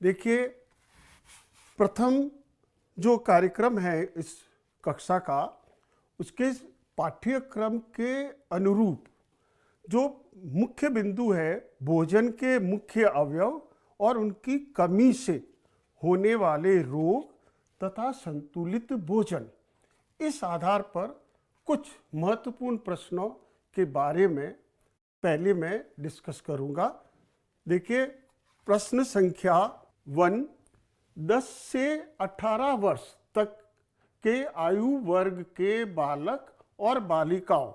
देखिए, प्रथम जो कार्यक्रम है इस कक्षा का, उसके पाठ्यक्रम के अनुरूप जो मुख्य बिंदु है भोजन के मुख्य अवयव और उनकी कमी से होने वाले रोग तथा संतुलित भोजन, इस आधार पर कुछ महत्वपूर्ण प्रश्नों के बारे में पहले मैं डिस्कस करूंगा। देखिए, प्रश्न संख्या 1, 10 से 18 वर्ष तक के आयु वर्ग के बालक और बालिकाओं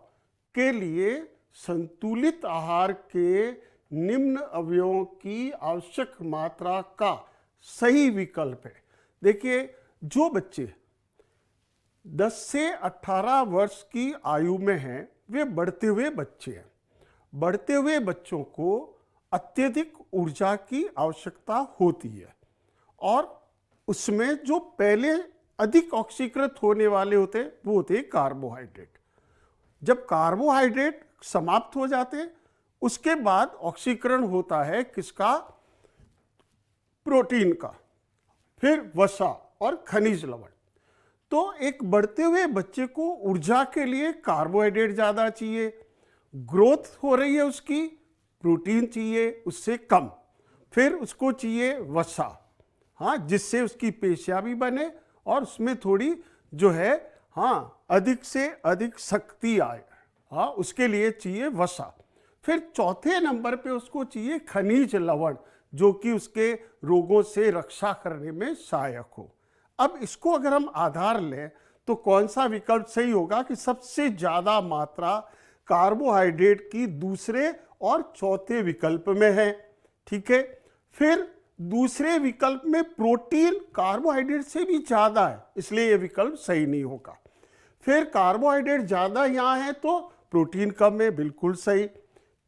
के लिए संतुलित आहार के निम्न अवयवों की आवश्यक मात्रा का सही विकल्प है। देखिए, जो बच्चे 10 से 18 वर्ष की आयु में हैं, वे बढ़ते हुए बच्चे हैं। बढ़ते हुए बच्चों को अत्यधिक ऊर्जा की आवश्यकता होती है और उसमें जो पहले अधिक ऑक्सीकृत होने वाले होते हैं वो होते हैं कार्बोहाइड्रेट। जब कार्बोहाइड्रेट समाप्त हो जाते उसके बाद ऑक्सीकरण होता है किसका? प्रोटीन का, फिर वसा और खनिज लवण। तो एक बढ़ते हुए बच्चे को ऊर्जा के लिए कार्बोहाइड्रेट ज़्यादा चाहिए, ग्रोथ हो रही है उसकी, प्रोटीन चाहिए उससे कम, फिर उसको चाहिए वसा, हाँ, जिससे उसकी पेशियां भी बने और उसमें थोड़ी जो है अधिक से अधिक शक्ति आए, हाँ, उसके लिए चाहिए वसा। फिर चौथे नंबर पे उसको चाहिए खनिज लवण, जो कि उसके रोगों से रक्षा करने में सहायक हो। अब इसको अगर हम आधार लें तो कौन सा विकल्प सही होगा कि सबसे ज़्यादा मात्रा कार्बोहाइड्रेट की दूसरे और चौथे विकल्प में है, ठीक है। फिर दूसरे विकल्प में प्रोटीन कार्बोहाइड्रेट से भी ज़्यादा है, इसलिए ये विकल्प सही नहीं होगा। फिर कार्बोहाइड्रेट ज़्यादा यहाँ है तो प्रोटीन कम है, बिल्कुल सही।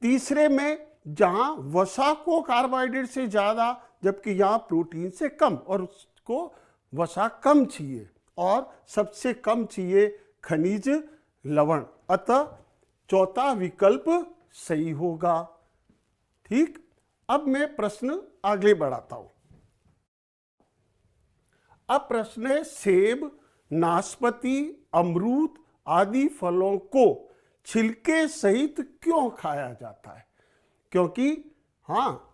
तीसरे में जहाँ वसा को कार्बोहाइड्रेट से ज़्यादा जबकि यहाँ प्रोटीन से कम और उसको वसा कम चाहिए और सबसे कम चाहिए खनिज लवण, अतः चौथा विकल्प सही होगा। ठीक, अब मैं प्रश्न आगे बढ़ाता हूं। अब प्रश्न है, सेब, नाशपाती, अमरूद आदि फलों को छिलके सहित क्यों खाया जाता है? क्योंकि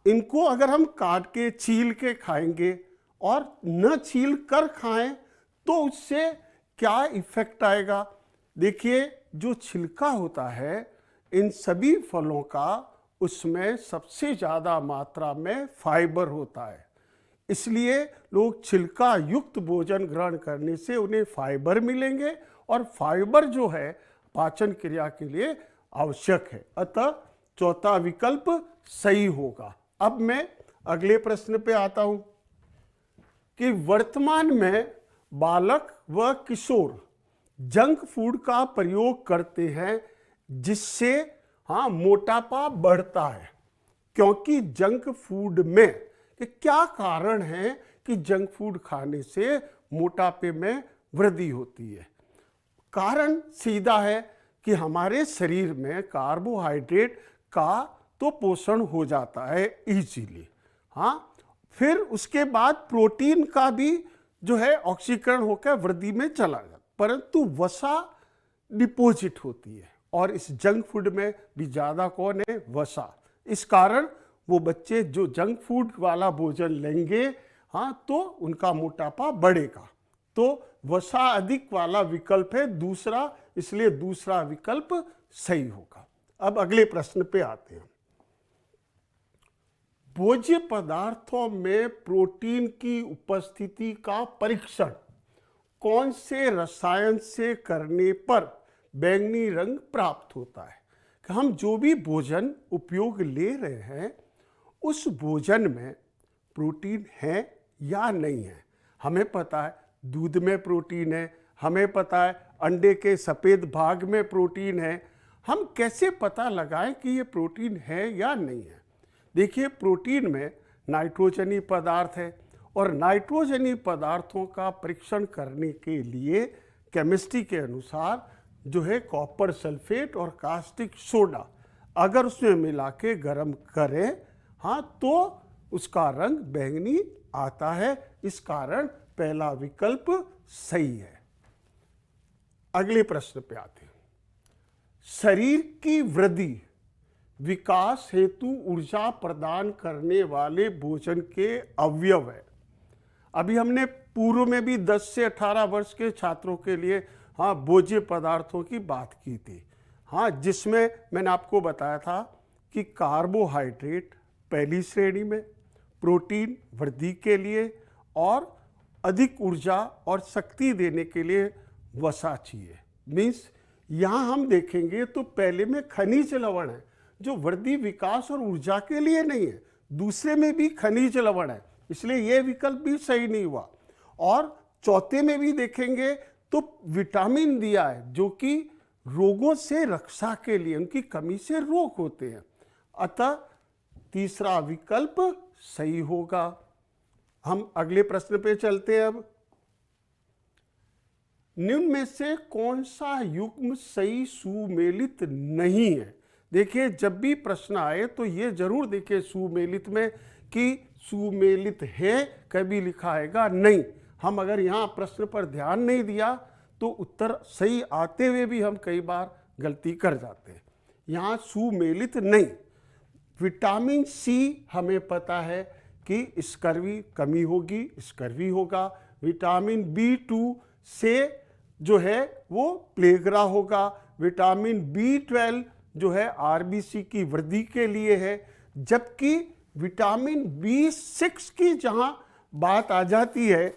इनको अगर हम काट के छील के खाएंगे और न छील कर खाएं तो उससे क्या इफेक्ट आएगा? देखिए, जो छिलका होता है इन सभी फलों का, उसमें सबसे ज़्यादा मात्रा में फाइबर होता है, इसलिए लोग छिलका युक्त भोजन ग्रहण करने से उन्हें फाइबर मिलेंगे और फाइबर जो है पाचन क्रिया के लिए आवश्यक है, अतः चौथा विकल्प सही होगा। अब मैं अगले प्रश्न पे आता हूं कि वर्तमान में बालक व किशोर जंक फूड का प्रयोग करते हैं जिससे मोटापा बढ़ता है। क्योंकि जंक फूड में क्या कारण है कि जंक फूड खाने से मोटापे में वृद्धि होती है? कारण सीधा है कि हमारे शरीर में कार्बोहाइड्रेट का तो पोषण हो जाता है इजीली, फिर उसके बाद प्रोटीन का भी जो है ऑक्सीकरण होकर वृद्धि में चला जाता, परंतु वसा डिपॉजिट होती है और इस जंक फूड में भी ज़्यादा कौन है? वसा। इस कारण वो बच्चे जो जंक फूड वाला भोजन लेंगे तो उनका मोटापा बढ़ेगा। तो वसा अधिक वाला विकल्प है दूसरा, इसलिए दूसरा विकल्प सही होगा। अब अगले प्रश्न पे आते हैं। भोज्य पदार्थों में प्रोटीन की उपस्थिति का परीक्षण कौन से रसायन से करने पर बैंगनी रंग प्राप्त होता है? कि हम जो भी भोजन उपयोग ले रहे हैं उस भोजन में प्रोटीन है या नहीं है। हमें पता है दूध में प्रोटीन है, हमें पता है अंडे के सफ़ेद भाग में प्रोटीन है, हम कैसे पता लगाएं कि ये प्रोटीन है या नहीं है? देखिए, प्रोटीन में नाइट्रोजनी पदार्थ है और नाइट्रोजनी पदार्थों का परीक्षण करने के लिए केमिस्ट्री के अनुसार जो है कॉपर सल्फेट और कास्टिक सोडा अगर उसमें मिला के गर्म करें तो उसका रंग बैंगनी आता है। इस कारण पहला विकल्प सही है। अगले प्रश्न पे आते हैं। शरीर की वृद्धि विकास हेतु ऊर्जा प्रदान करने वाले भोजन के अवयव है। अभी हमने पूर्व में भी 10 से 18 वर्ष के छात्रों के लिए भोज्य पदार्थों की बात की थी। जिसमें मैंने आपको बताया था कि कार्बोहाइड्रेट पहली श्रेणी में, प्रोटीन वृद्धि के लिए और अधिक ऊर्जा और शक्ति देने के लिए वसा चाहिए। मीन्स यहाँ हम देखेंगे तो पहले में खनिज लवण है जो वृद्धि विकास और ऊर्जा के लिए नहीं है, दूसरे में भी खनिज लवण है, इसलिए यह विकल्प भी सही नहीं हुआ। और चौथे में भी देखेंगे तो विटामिन दिया है जो कि रोगों से रक्षा के लिए, उनकी कमी से रोग होते हैं, अतः तीसरा विकल्प सही होगा। हम अगले प्रश्न पे चलते हैं। अब निम्न में से कौन सा युग्म सही सुमेलित नहीं है? देखिए, जब भी प्रश्न आए तो ये जरूर देखिए सुमेलित में कि सुमेलित है, कभी लिखा आएगा नहीं। हम अगर यहाँ प्रश्न पर ध्यान नहीं दिया तो उत्तर सही आते हुए भी हम कई बार गलती कर जाते हैं। यहाँ सुमेलित नहीं। विटामिन सी हमें पता है कि स्कर्वी कमी होगी, स्कर्वी होगा। विटामिन B2 से जो है वो प्लेगरा होगा। विटामिन B12 जो है आरबीसी की वृद्धि के लिए है। जबकि विटामिन B6 की जहाँ बात आ जाती है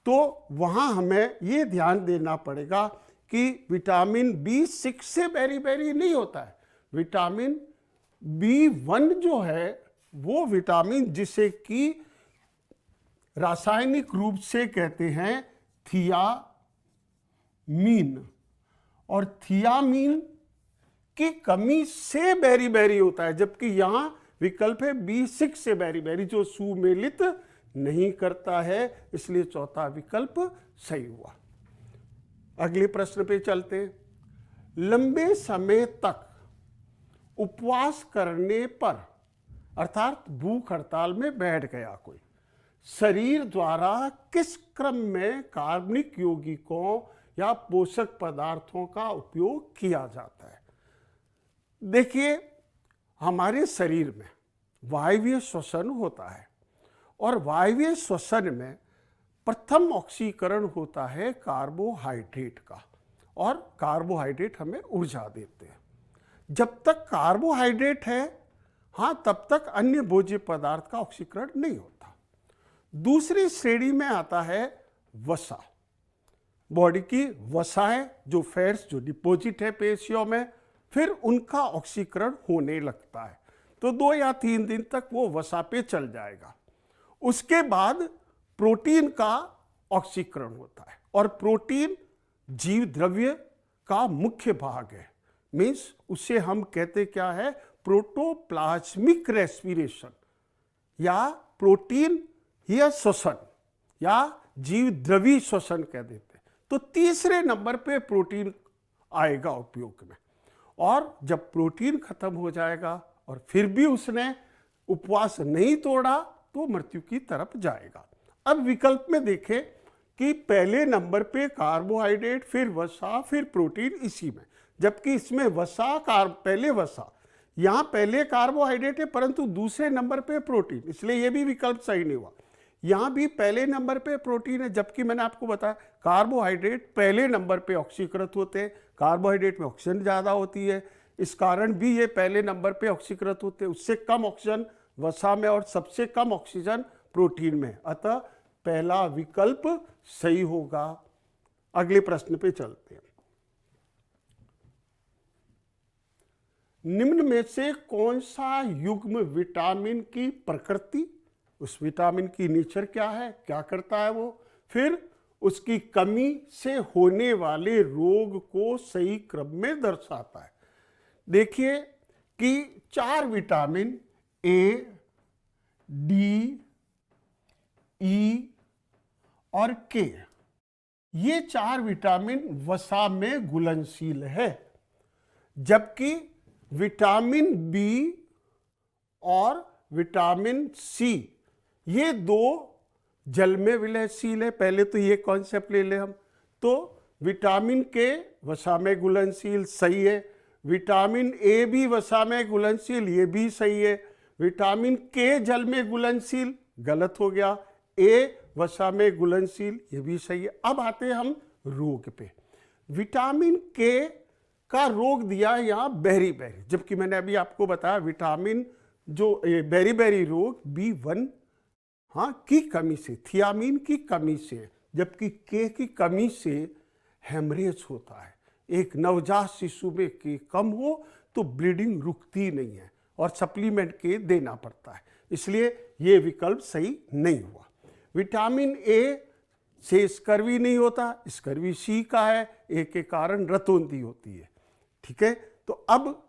तो वहाँ हमें ये ध्यान देना पड़ेगा कि विटामिन B6 से बेरी बेरी नहीं होता है। विटामिन B1 जो है वो विटामिन जिसे कि रासायनिक रूप से कहते हैं थियामीन, और थियामीन की कमी से बेरी बेरी होता है, जबकि यहाँ विकल्प है B6 से बेरी बेरी जो सुमेलित नहीं करता है, इसलिए चौथा विकल्प सही हुआ। अगले प्रश्न पे चलते हैं। लंबे समय तक उपवास करने पर, अर्थात भूख हड़ताल में बैठ गया कोई, शरीर द्वारा किस क्रम में कार्बनिक यौगिकों या पोषक पदार्थों का उपयोग किया जाता है? देखिए, हमारे शरीर में वायवीय श्वसन होता है और वायवीय श्वसन में प्रथम ऑक्सीकरण होता है कार्बोहाइड्रेट का, और कार्बोहाइड्रेट हमें ऊर्जा देते हैं। जब तक कार्बोहाइड्रेट है तब तक अन्य भोज्य पदार्थ का ऑक्सीकरण नहीं होता। दूसरी श्रेणी में आता है वसा, बॉडी की वसाएं जो फैट्स जो डिपॉजिट है पेशियों में, फिर उनका ऑक्सीकरण होने लगता है, तो 2 या 3 दिन तक वो वसा पे चल जाएगा। उसके बाद प्रोटीन का ऑक्सीकरण होता है, और प्रोटीन जीव द्रव्य का मुख्य भाग है। मीन्स उसे हम कहते क्या है, प्रोटोप्लाज्मिक रेस्पिरेशन या प्रोटीन या श्वसन या जीव द्रवी श्वसन कह देते हैं। तो तीसरे नंबर पे प्रोटीन आएगा उपयोग में, और जब प्रोटीन खत्म हो जाएगा और फिर भी उसने उपवास नहीं तोड़ा तो मृत्यु की तरफ जाएगा। अब विकल्प में देखें कि पहले नंबर पे कार्बोहाइड्रेट, फिर वसा, फिर प्रोटीन इसी में, जबकि इसमें वसा पहले वसा, यहाँ पहले कार्बोहाइड्रेट है परंतु दूसरे नंबर पे प्रोटीन, इसलिए ये भी विकल्प सही नहीं हुआ। यहाँ भी पहले नंबर पे प्रोटीन है, जबकि मैंने आपको बताया कार्बोहाइड्रेट पहले नंबर पे ऑक्सीकृत होते हैं, कार्बोहाइड्रेट में ऑक्सीजन ज़्यादा होती है, इस कारण भी ये पहले नंबर पे ऑक्सीकृत होते हैं। उससे कम ऑक्सीजन वसा में और सबसे कम ऑक्सीजन प्रोटीन में, अतः पहला विकल्प सही होगा। अगले प्रश्न पे चलते हैं। निम्न में से कौन सा युग्म विटामिन की प्रकृति, उस विटामिन की नेचर क्या है, क्या करता है वो, फिर उसकी कमी से होने वाले रोग को सही क्रम में दर्शाता है? देखिए कि 4 विटामिन ए, डी, ई और के, ये 4 विटामिन वसा में घुलनशील है, जबकि विटामिन बी और विटामिन सी ये दो जल में विलयशील है। पहले तो ये कॉन्सेप्ट ले ले हम। तो विटामिन के वसा में घुलनशील, सही है। विटामिन ए भी वसा में घुलनशील, ये भी सही है। विटामिन के जल में घुलनशील, गलत हो गया। ए वसा में घुलनशील, ये भी सही है। अब आते हैं हम रोग पे। विटामिन के का रोग दिया यहाँ बेरी-बेरी, जबकि मैंने अभी आपको बताया विटामिन जो बेरी-बेरी रोग B1 की कमी से, थियामीन की कमी से, जबकि के की कमी से हेमरेज होता है। एक नवजात शिशु में के कम हो तो ब्लीडिंग रुकती नहीं है और सप्लीमेंट के देना पड़ता है, इसलिए ये विकल्प सही नहीं हुआ। विटामिन ए से स्कर्वी नहीं होता, स्कर्वी सी का है, ए के कारण रतौंधी होती है। ठीक है, तो अब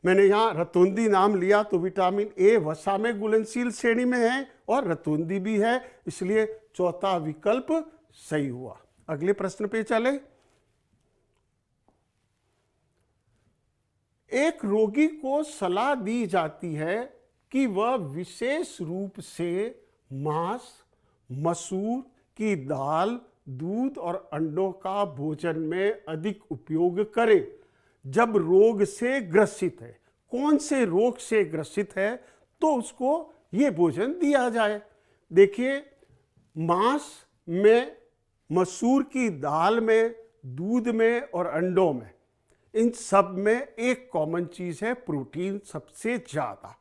मैंने यहाँ रतौंधी नाम लिया तो विटामिन ए वसा में घुलनशील श्रेणी में है और रतौंधी भी है, इसलिए चौथा विकल्प सही हुआ। अगले प्रश्न पे चले। एक रोगी को सलाह दी जाती है कि वह विशेष रूप से मांस, मसूर की दाल, दूध और अंडों का भोजन में अधिक उपयोग करे जब रोग से ग्रसित है। कौन से रोग से ग्रसित है तो उसको ये भोजन दिया जाए। देखिए, मांस में, मसूर की दाल में, दूध में और अंडों में, इन सब में एक कॉमन चीज है, प्रोटीन सबसे ज्यादा।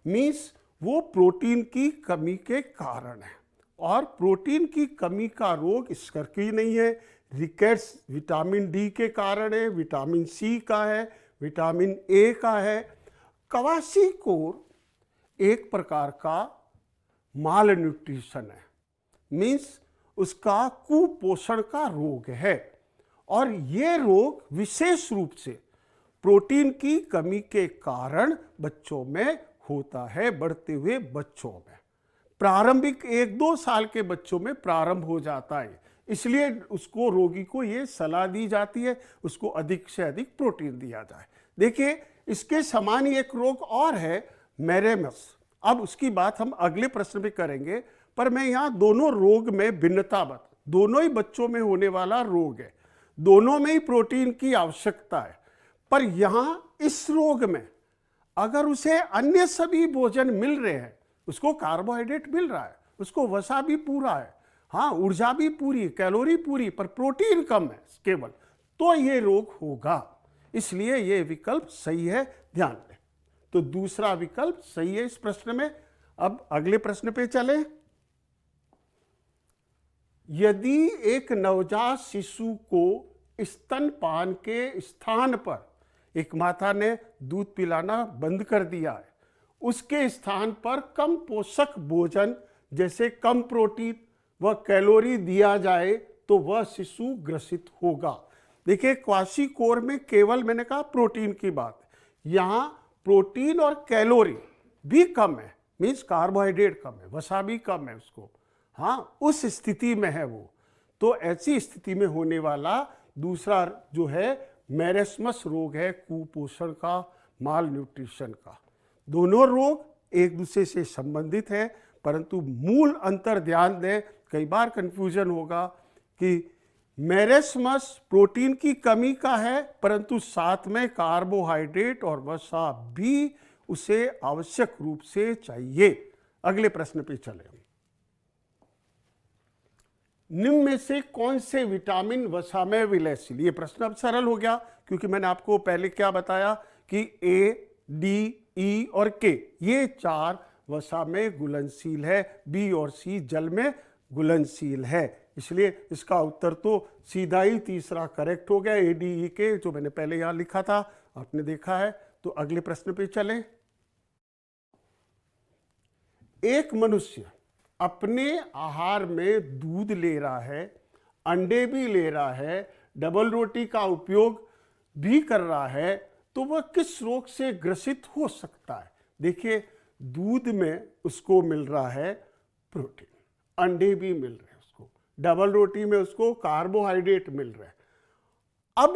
मीन्स वो प्रोटीन की कमी के कारण है, और प्रोटीन की कमी का रोग स्कर्वी नहीं है, रिकेट्स विटामिन डी के कारण है, विटामिन सी का है, विटामिन ए का है। क्वाशीकोर एक प्रकार का माल न्यूट्रिशन है, मीन्स उसका कुपोषण का रोग है, और ये रोग विशेष रूप से प्रोटीन की कमी के कारण बच्चों में होता है, बढ़ते हुए बच्चों में। प्रारंभिक 1-2 साल के बच्चों में प्रारंभ हो जाता है, इसलिए उसको, रोगी को ये सलाह दी जाती है उसको अधिक से अधिक प्रोटीन दिया जाए। देखिए, इसके समान ही एक रोग और है, मेरेमस। अब उसकी बात हम अगले प्रश्न में करेंगे, पर मैं यहाँ दोनों रोग में भिन्नता बता, दोनों ही बच्चों में होने वाला रोग है, दोनों में ही प्रोटीन की आवश्यकता है। पर यहाँ इस रोग में अगर उसे अन्य सभी भोजन मिल रहे हैं, उसको कार्बोहाइड्रेट मिल रहा है, उसको वसा भी पूरा है, हाँ ऊर्जा भी पूरी, कैलोरी पूरी, पर प्रोटीन कम है केवल, तो ये रोग होगा। इसलिए ये विकल्प सही है, ध्यान दें। तो दूसरा विकल्प सही है इस प्रश्न में। अब अगले प्रश्न पे चले। यदि एक नवजात शिशु को स्तनपान के स्थान पर एक माता ने दूध पिलाना बंद कर दिया है, उसके स्थान पर कम पोषक भोजन जैसे कम प्रोटीन व कैलोरी दिया जाए तो वह शिशु ग्रसित होगा। देखिए, क्वाशीकोर में केवल मैंने कहा प्रोटीन की बात, यहाँ प्रोटीन और कैलोरी भी कम है, मीन्स कार्बोहाइड्रेट कम है, वसा भी कम है उसको, हाँ उस स्थिति में है वो। तो ऐसी स्थिति में होने वाला दूसरा जो है मेरेस्मस रोग है, कुपोषण का, माल न्यूट्रिशन का। दोनों रोग एक दूसरे से संबंधित है, परंतु मूल अंतर ध्यान दें, कई बार कंफ्यूजन होगा कि मेरेस्मस प्रोटीन की कमी का है, परंतु साथ में कार्बोहाइड्रेट और वसा भी उसे आवश्यक रूप से चाहिए। अगले प्रश्न पे चले। निम्न में से कौन से विटामिन वसा में विलयशील? ये प्रश्न अब सरल हो गया, क्योंकि मैंने आपको पहले क्या बताया कि ए, डी, ई और के ये 4 वसा में घुलनशील है, बी और सी जल में घुलनशील है, इसलिए इसका उत्तर तो सीधा ही तीसरा करेक्ट हो गया, ए, डी, ई, के, जो मैंने पहले यहां लिखा था आपने देखा है। तो अगले प्रश्न पे चलें। एक मनुष्य अपने आहार में दूध ले रहा है, अंडे भी ले रहा है, डबल रोटी का उपयोग भी कर रहा है, तो वह किस रोग से ग्रसित हो सकता है? देखिए, दूध में उसको मिल रहा है प्रोटीन, अंडे भी मिल रहे हैं उसको, डबल रोटी में उसको कार्बोहाइड्रेट मिल रहे हैं। अब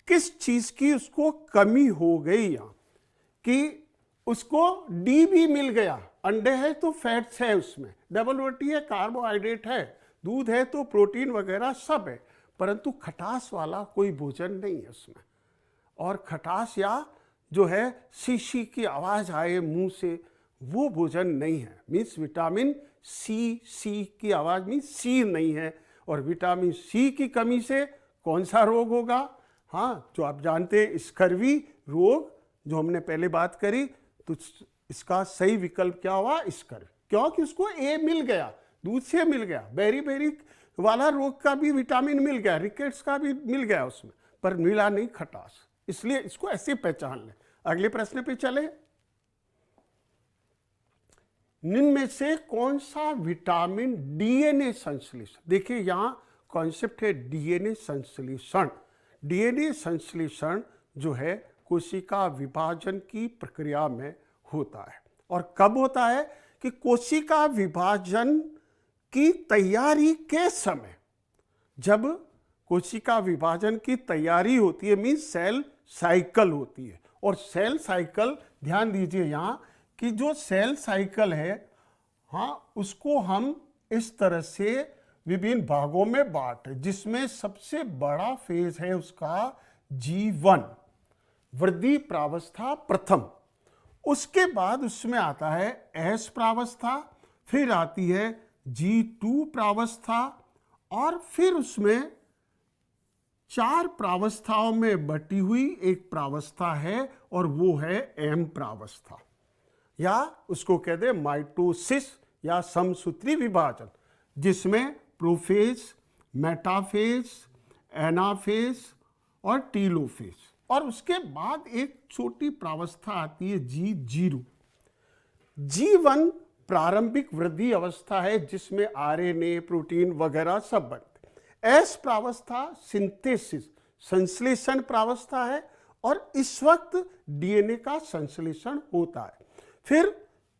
किस चीज की उसको कमी हो गई यहाँ कि उसको डी भी मिल गया, अंडे है तो फैट्स है उसमें, डबल रोटी है कार्बोहाइड्रेट है, दूध है तो प्रोटीन वगैरह सब है, परंतु खटास वाला कोई भोजन नहीं है उसमें। और खटास या जो है शी की आवाज़ आए मुंह से, वो भोजन नहीं है। मीन्स विटामिन सी की आवाज़ मीन्स सी नहीं है। और विटामिन सी की कमी से कौन सा रोग होगा? हाँ, जो आप जानते हैं स्कर्वी रोग, जो हमने पहले बात करी, तो इसका सही विकल्प क्या हुआ? स्कर्वी, क्योंकि उसको ए मिल गया, दूध से मिल गया। बेरी वाला रोग का भी विटामिन मिल गया, रिकेट्स का भी मिल गया उसमें, पर मिला नहीं खटास, इसलिए इसको ऐसे पहचान लें। अगले प्रश्न पे चले। निम्न में से कौन सा विटामिन डीएनए संश्लेषण, देखिए यहां कॉन्सेप्ट है डीएनए संश्लेषण। डीएनए संश्लेषण जो है कोशिका विभाजन की प्रक्रिया में होता है। और कब होता है? कि कोशिका विभाजन की तैयारी के समय, जब कोशिका विभाजन की तैयारी होती है, मीन्स सेल साइकिल होती है। और सेल साइकिल, ध्यान दीजिए यहाँ कि जो सेल साइकिल है, हाँ, उसको हम इस तरह से विभिन्न भागों में बांटे, जिसमें सबसे बड़ा फेज है उसका G1, वृद्धि प्रावस्था प्रथम। उसके बाद उसमें आता है S प्रावस्था, फिर आती है G2 प्रावस्था, और फिर उसमें 4 प्रावस्थाओं में बटी हुई एक प्रावस्था है, और वो है M प्रावस्था, या उसको कहते हैं माइटोसिस या समसूत्री विभाजन, जिसमें प्रोफेज, मेटाफेज, एनाफेज और टीलोफेज। और उसके बाद एक छोटी प्रावस्था आती है G0। G1 प्रारंभिक वृद्धि अवस्था है, जिसमें आरएनए, प्रोटीन वगैरह सब बनते हैं। S प्रावस्था सिंथेसिस, संश्लेषण प्रावस्था है, और इस वक्त डीएनए का संश्लेषण होता है। फिर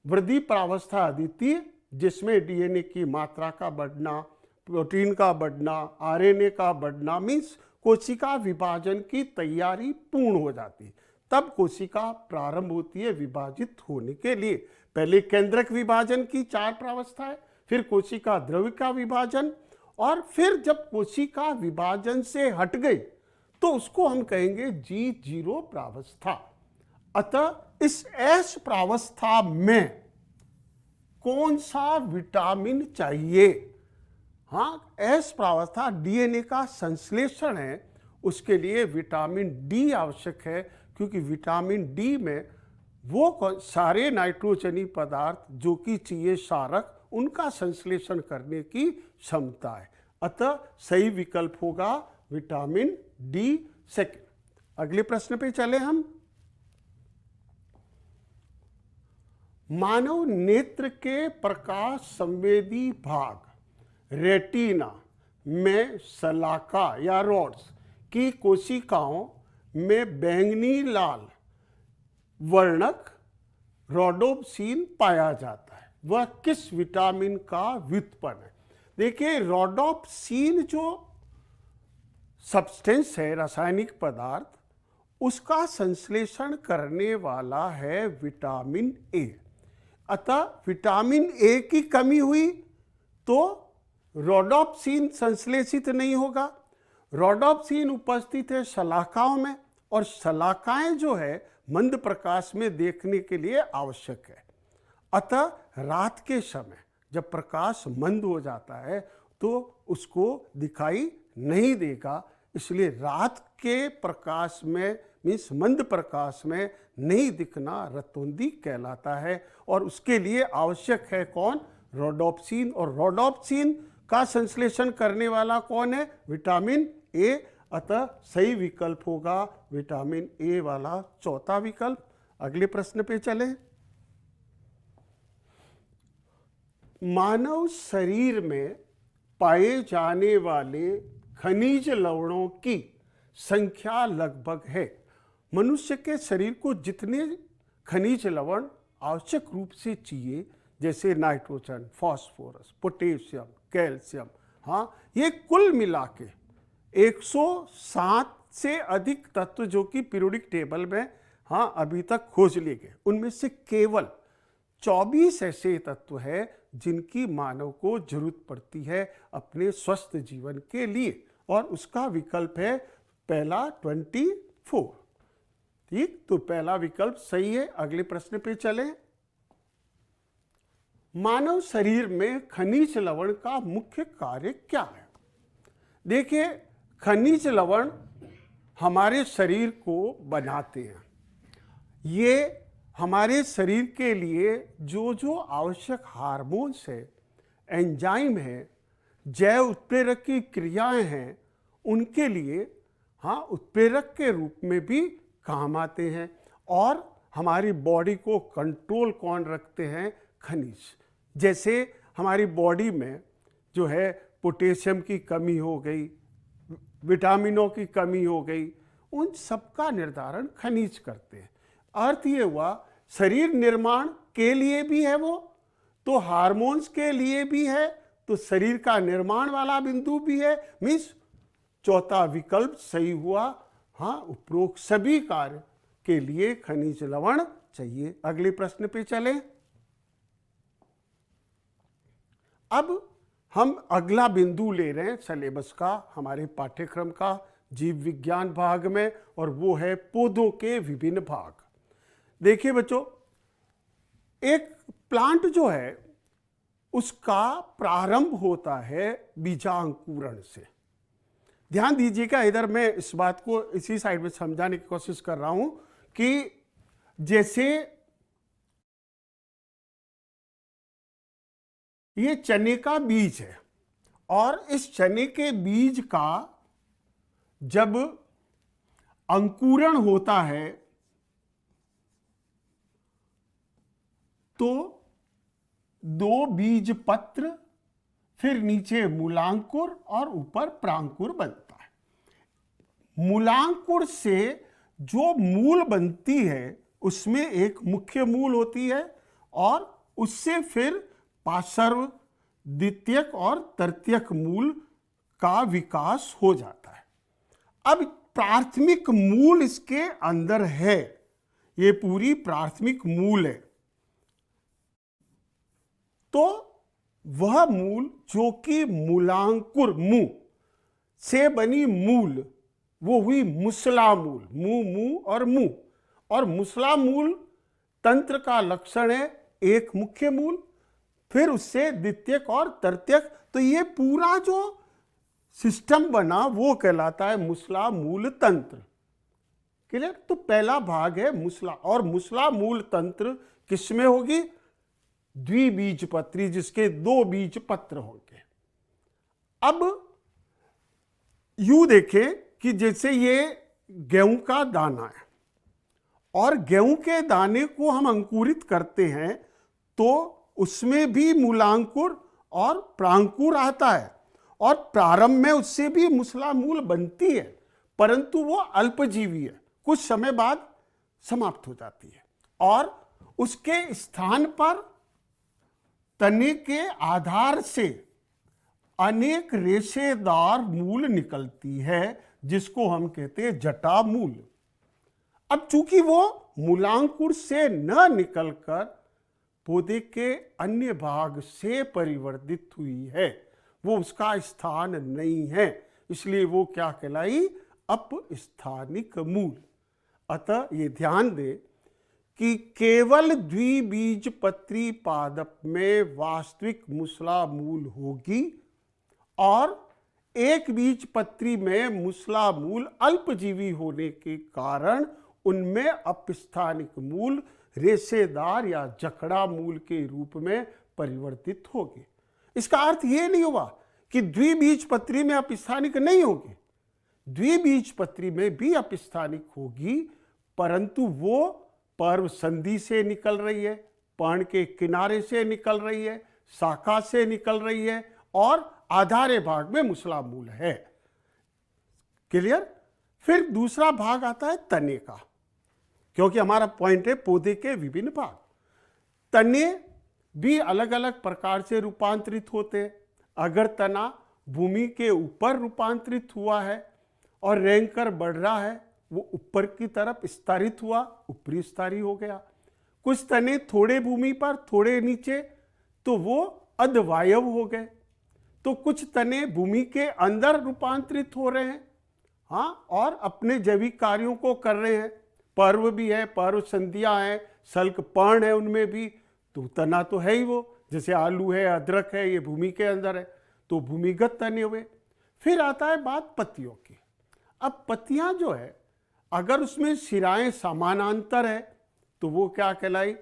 वृद्धि प्रावस्था द्वितीय, जिसमें डीएनए की मात्रा का बढ़ना, प्रोटीन का बढ़ना, आरएनए का बढ़ना, मीन्स कोशिका विभाजन की तैयारी पूर्ण हो जाती है। तब कोशिका प्रारंभ होती है विभाजित होने के लिए। पहले केंद्रक विभाजन की 4 प्रावस्था है, फिर कोशिका द्रविका विभाजन, और फिर जब कोशिका विभाजन से हट गई तो उसको हम कहेंगे G0 प्रावस्था। अतः इस S प्रावस्था में कौन सा विटामिन चाहिए? हाँ, S प्रावस्था डीएनए का संश्लेषण है, उसके लिए विटामिन डी आवश्यक है, क्योंकि विटामिन डी में वो सारे नाइट्रोजनी पदार्थ जो कि चाहिए क्षारक, उनका संश्लेषण करने की क्षमता है। अतः सही विकल्प होगा विटामिन डी सेकंड। अगले प्रश्न पे चले हम। मानव नेत्र के प्रकाश संवेदी भाग रेटिना में शलाका या रॉड्स की कोशिकाओं में बैंगनी लाल वर्णक रोडोप्सिन पाया जाता है। वह किस विटामिन का व्युत्पन्न है? देखिए, रोडोप्सिन जो सब्सटेंस है, रासायनिक पदार्थ, उसका संश्लेषण करने वाला है विटामिन ए। अतः विटामिन ए की कमी हुई तो रोडोप्सिन संश्लेषित नहीं होगा। रोडोप्सिन उपस्थित है शलाकाओं में, और शलाकाएं जो है मंद प्रकाश में देखने के लिए आवश्यक है। अतः रात के समय जब प्रकाश मंद हो जाता है तो उसको दिखाई नहीं देगा, इसलिए रात के प्रकाश में मीन्स मंद प्रकाश में नहीं दिखना रतौंधी कहलाता है। और उसके लिए आवश्यक है कौन? रोडोप्सिन। और रोडोप्सिन का संश्लेषण करने वाला कौन है? Vitamin A. अतः सही विकल्प होगा विटामिन ए वाला चौथा विकल्प। अगले प्रश्न पे चले। मानव शरीर में पाए जाने वाले खनिज लवणों की संख्या लगभग है। मनुष्य के शरीर को जितने खनिज लवण आवश्यक रूप से चाहिए, जैसे नाइट्रोजन, फास्फोरस, पोटेशियम, कैल्शियम, हाँ, ये कुल मिला के 107 से अधिक तत्व जो कि पीरियोडिक टेबल में हाँ अभी तक खोज लिए गए। उनमें से केवल 24 ऐसे तत्व है जिनकी मानव को जरूरत पड़ती है अपने स्वस्थ जीवन के लिए, और उसका विकल्प है पहला 24। ठीक, तो पहला विकल्प सही है। अगले प्रश्न पे चलें। मानव शरीर में खनिज लवण का मुख्य कार्य क्या है? देखिए, खनिज लवण हमारे शरीर को बनाते हैं। ये हमारे शरीर के लिए जो जो आवश्यक हार्मोन्स है, एंजाइम है, जैव उत्प्रेरक की क्रियाएं हैं, उनके लिए हाँ उत्प्रेरक के रूप में भी काम आते हैं। और हमारी बॉडी को कंट्रोल कौन रखते हैं? खनिज। जैसे हमारी बॉडी में जो है पोटेशियम की कमी हो गई, विटामिनों की कमी हो गई, उन सबका निर्धारण खनिज करते हैं। अर्थ ये हुआ शरीर निर्माण के लिए भी है वो, तो हार्मोन्स के लिए भी है, तो शरीर का निर्माण वाला बिंदु भी है। मीन्स चौथा विकल्प सही हुआ। हाँ, उपरोक्त सभी कार्य के लिए खनिज लवण चाहिए। अगले प्रश्न पे चलें। अब हम अगला बिंदु ले रहे हैं सिलेबस का, हमारे पाठ्यक्रम का, जीव विज्ञान भाग में, और वो है पौधों के विभिन्न भाग। देखिए बच्चों, एक प्लांट जो है उसका प्रारंभ होता है बीजांकुरण से। ध्यान दीजिएगा, इधर मैं इस बात को इसी साइड में समझाने की कोशिश कर रहा हूं कि जैसे ये चने का बीज है, और इस चने के बीज का जब अंकुरण होता है तो 2 बीज पत्र, फिर नीचे मूलांकुर और ऊपर प्रांकुर बनता है। मूलांकुर से जो मूल बनती है उसमें एक मुख्य मूल होती है, और उससे फिर पार्श्व, द्वितीयक और तृतीयक मूल का विकास हो जाता है। अब प्राथमिक मूल इसके अंदर है, ये पूरी प्राथमिक मूल है। तो वह मूल जो कि मूलांकुर मुंह से बनी मूल, वो हुई मुसला मूल। मुंह और मुंह, और मुसला मूल तंत्र का लक्षण है एक मुख्य मूल, फिर उससे द्वितीयक और तृतीयक। तो ये पूरा जो सिस्टम बना वो कहलाता है मुसला मूल तंत्र। क्लियर? तो पहला भाग है मुसला, और मुसला मूल तंत्र किसमें होगी? द्विबीजपत्री, जिसके 2 बीज पत्र होंगे। अब यूं देखें कि जैसे ये गेहूं का दाना है, और गेहूं के दाने को हम अंकुरित करते हैं तो उसमें भी मूलांकुर और प्रांकुर आता है, और प्रारंभ में उससे भी मुसला मूल बनती है, परंतु वो अल्पजीवी है, कुछ समय बाद समाप्त हो जाती है, और उसके स्थान पर तने के आधार से अनेक रेशेदार मूल निकलती है, जिसको हम कहते हैं जटा मूल। अब चूंकि वो मूलांकुर से न निकलकर पौधे के अन्य भाग से परिवर्तित हुई है, वो उसका स्थान नहीं है, इसलिए वो क्या कहलाई? अपस्थानिक मूल। अतः ये ध्यान दे कि केवल द्विबीजपत्री पादप में वास्तविक मुसला मूल होगी, और एक बीजपत्री में मुसला मूल अल्पजीवी होने के कारण उनमें अपस्थानिक मूल रेशेदार या जकड़ा मूल के रूप में परिवर्तित होगी। इसका अर्थ ये नहीं हुआ कि द्विबीजपत्री में अपस्थानिक नहीं होगी, द्विबीजपत्री में भी अपस्थानिक होगी, परंतु वो पर्व संधि से निकल रही है, पर्ण के किनारे से निकल रही है, शाखा से निकल रही है, और आधारे भाग में मुसला मूल है। क्लियर? फिर दूसरा भाग आता है तने का, क्योंकि हमारा पॉइंट है पौधे के विभिन्न भाग। तने भी अलग अलग प्रकार से रूपांतरित होते हैं। अगर तना भूमि के ऊपर रूपांतरित हुआ है और रेंग कर बढ़ रहा है, वो ऊपर की तरफ स्तरित हुआ, ऊपरी स्तरीय हो गया। कुछ तने थोड़े भूमि पर थोड़े नीचे, तो वो अधवायव हो गए। तो कुछ तने भूमि के अंदर रूपांतरित हो रहे हैं, हाँ, और अपने जैविक कार्यों को कर रहे हैं। पर्व भी है, पर्व संधियां हैं, सल्क पर्ण है, उनमें भी तो तना तो है ही वो, जैसे आलू है, अदरक है, ये भूमि के अंदर है, तो भूमिगत तने हुए। फिर आता है बात पत्तियों की। अब पत्तियां जो है, अगर उसमें सिराएं समानांतर है तो वो क्या कहलाई?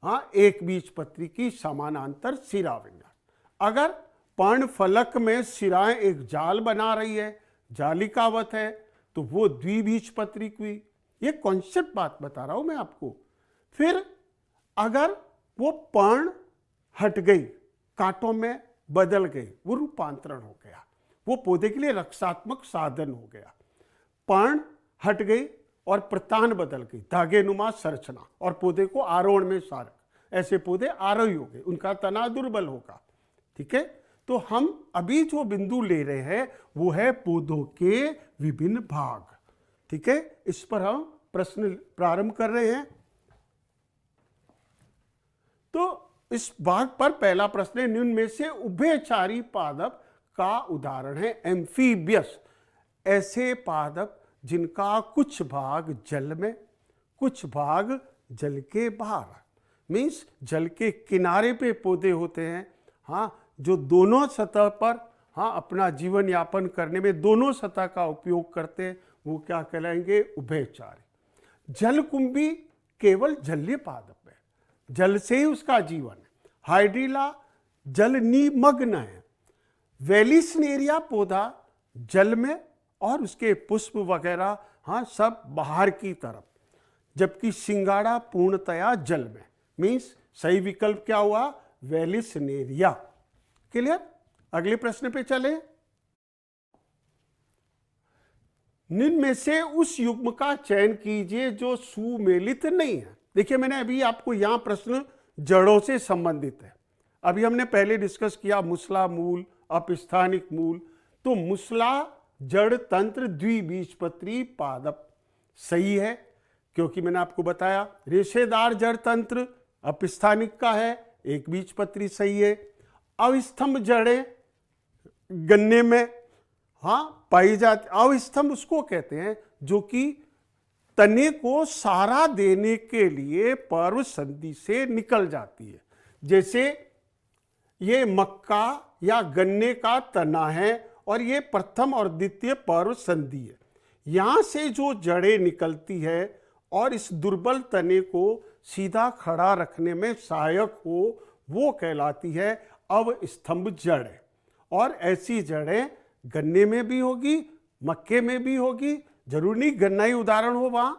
हाँ, एक बीजपत्री की समानांतर सिरा विन्यास। अगर पर्ण फलक में सिराएं एक जाल बना रही है, जालिकावत है, तो वो द्विबीजपत्री हुई। ये कॉन्सेप्ट बात बता रहा हूं मैं आपको। फिर अगर वो पर्ण हट गई, कांटों में बदल गई, वो रूपांतरण हो गया, वो पौधे के लिए रक्षात्मक साधन हो गया। पर्ण हट गई और प्रतान बदल गई, धागे नुमा संरचना, और पौधे को आरोहण में सारक, ऐसे पौधे आरोही हो गए, उनका तना दुर्बल होगा। ठीक है, तो हम अभी जो बिंदु ले रहे हैं वो है पौधों के विभिन्न भाग। ठीक है, इस पर हम प्रश्न प्रारंभ कर रहे हैं। तो इस भाग पर पहला प्रश्न है, निम्न में से उभयचारी पादप का उदाहरण है एम्फीबियस, ऐसे पादप जिनका कुछ भाग जल में, कुछ भाग जल के बाहर, मीन्स जल के किनारे पे पौधे होते हैं, हाँ, जो दोनों सतह पर, हाँ, अपना जीवन यापन करने में दोनों सतह का उपयोग करते हैं, वो क्या कहलाएंगे? उभयचारी। जलकुंभी केवल जलीय पादप है, जल से ही उसका जीवन है। हाइड्रिला जल निमग्न है। वेलिसनेरिया पौधा जल में और उसके पुष्प वगैरह, हाँ, सब बाहर की तरफ, जबकि सिंगाड़ा पूर्णतया जल में। मीन्स सही विकल्प क्या हुआ? वेलिसनेरिया। क्लियर? अगले प्रश्न पे चले। निम्न में से उस युग्म का चयन कीजिए जो सुमेलित नहीं है। देखिए, मैंने अभी आपको यहां प्रश्न जड़ों से संबंधित है। अभी हमने पहले डिस्कस किया मुसला मूल, अपस्थानिक मूल। तो मुसला जड़ तंत्र द्विबीजपत्री पादप सही है, क्योंकि मैंने आपको बताया रेशेदार जड़ तंत्र अपस्थानिक का है, एक बीजपत्री सही है। अविस्तंभ जड़ें गन्ने में, हाँ, पाई जाती। अविस्तंभ उसको कहते हैं जो कि तने को सहारा देने के लिए पर्व संधि से निकल जाती है। जैसे ये मक्का या गन्ने का तना है और ये प्रथम और द्वितीय पर्व संधि है। यहां से जो जड़ें निकलती है और इस दुर्बल तने को सीधा खड़ा रखने में सहायक हो, वो कहलाती है अवस्तंभ जड़ें। और ऐसी जड़ें गन्ने में भी होगी, मक्के में भी होगी। जरूर नहीं गन्ना ही उदाहरण हो, वहां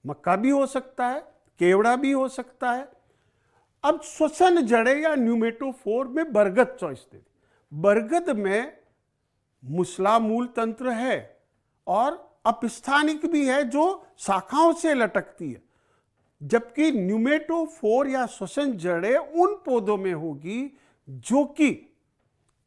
मक्का भी हो सकता है, केवड़ा भी हो सकता है। अब श्वसन जड़ें या न्यूमेटोफोर में बरगद चॉइस दे। बरगद में मुसला मूल तंत्र है और अपस्थानिक भी है जो शाखाओं से लटकती है, जबकि न्यूमेटोफोर या श्वसन जड़ें उन पौधों में होगी जो कि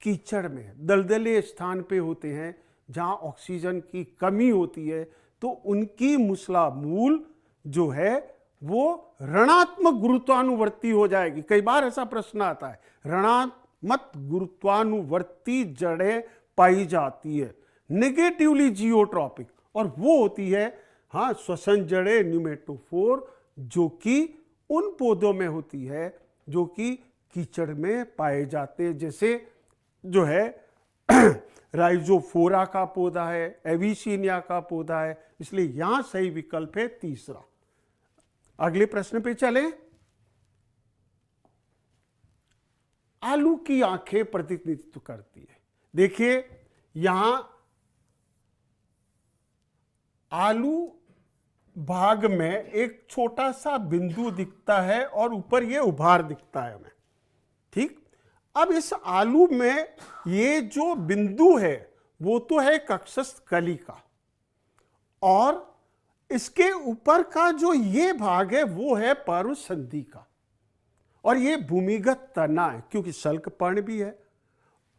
कीचड़ में, दलदले स्थान पे होते हैं, जहां ऑक्सीजन की कमी होती है। तो उनकी मुसला मूल जो है वो ऋणात्मक गुरुत्वानुवर्ती हो जाएगी। कई बार ऐसा प्रश्न आता है, ऋणात्मक गुरुत्वानुवर्ती जड़ें पाई जाती है, नेगेटिवली जियोट्रॉपिक, और वो होती है, हाँ, श्वसन जड़ें न्यूमेटोफोर, जो कि उन पौधों में होती है जो कि कीचड़ में पाए जाते हैं। जैसे जो है राइजोफोरा का पौधा है, एविसीनिया का पौधा है। इसलिए यहां सही विकल्प है तीसरा। अगले प्रश्न पे चले। आलू की आंखें प्रतिनिधित्व करती है। देखिए, यहां आलू भाग में एक छोटा सा बिंदु दिखता है और ऊपर ये उभार दिखता है हमें। ठीक, अब इस आलू में ये जो बिंदु है वो तो है कक्षस्थ कली का, और इसके ऊपर का जो ये भाग है वो है पर्व संधि का, और ये भूमिगत तना है क्योंकि सल्क पर्ण भी है।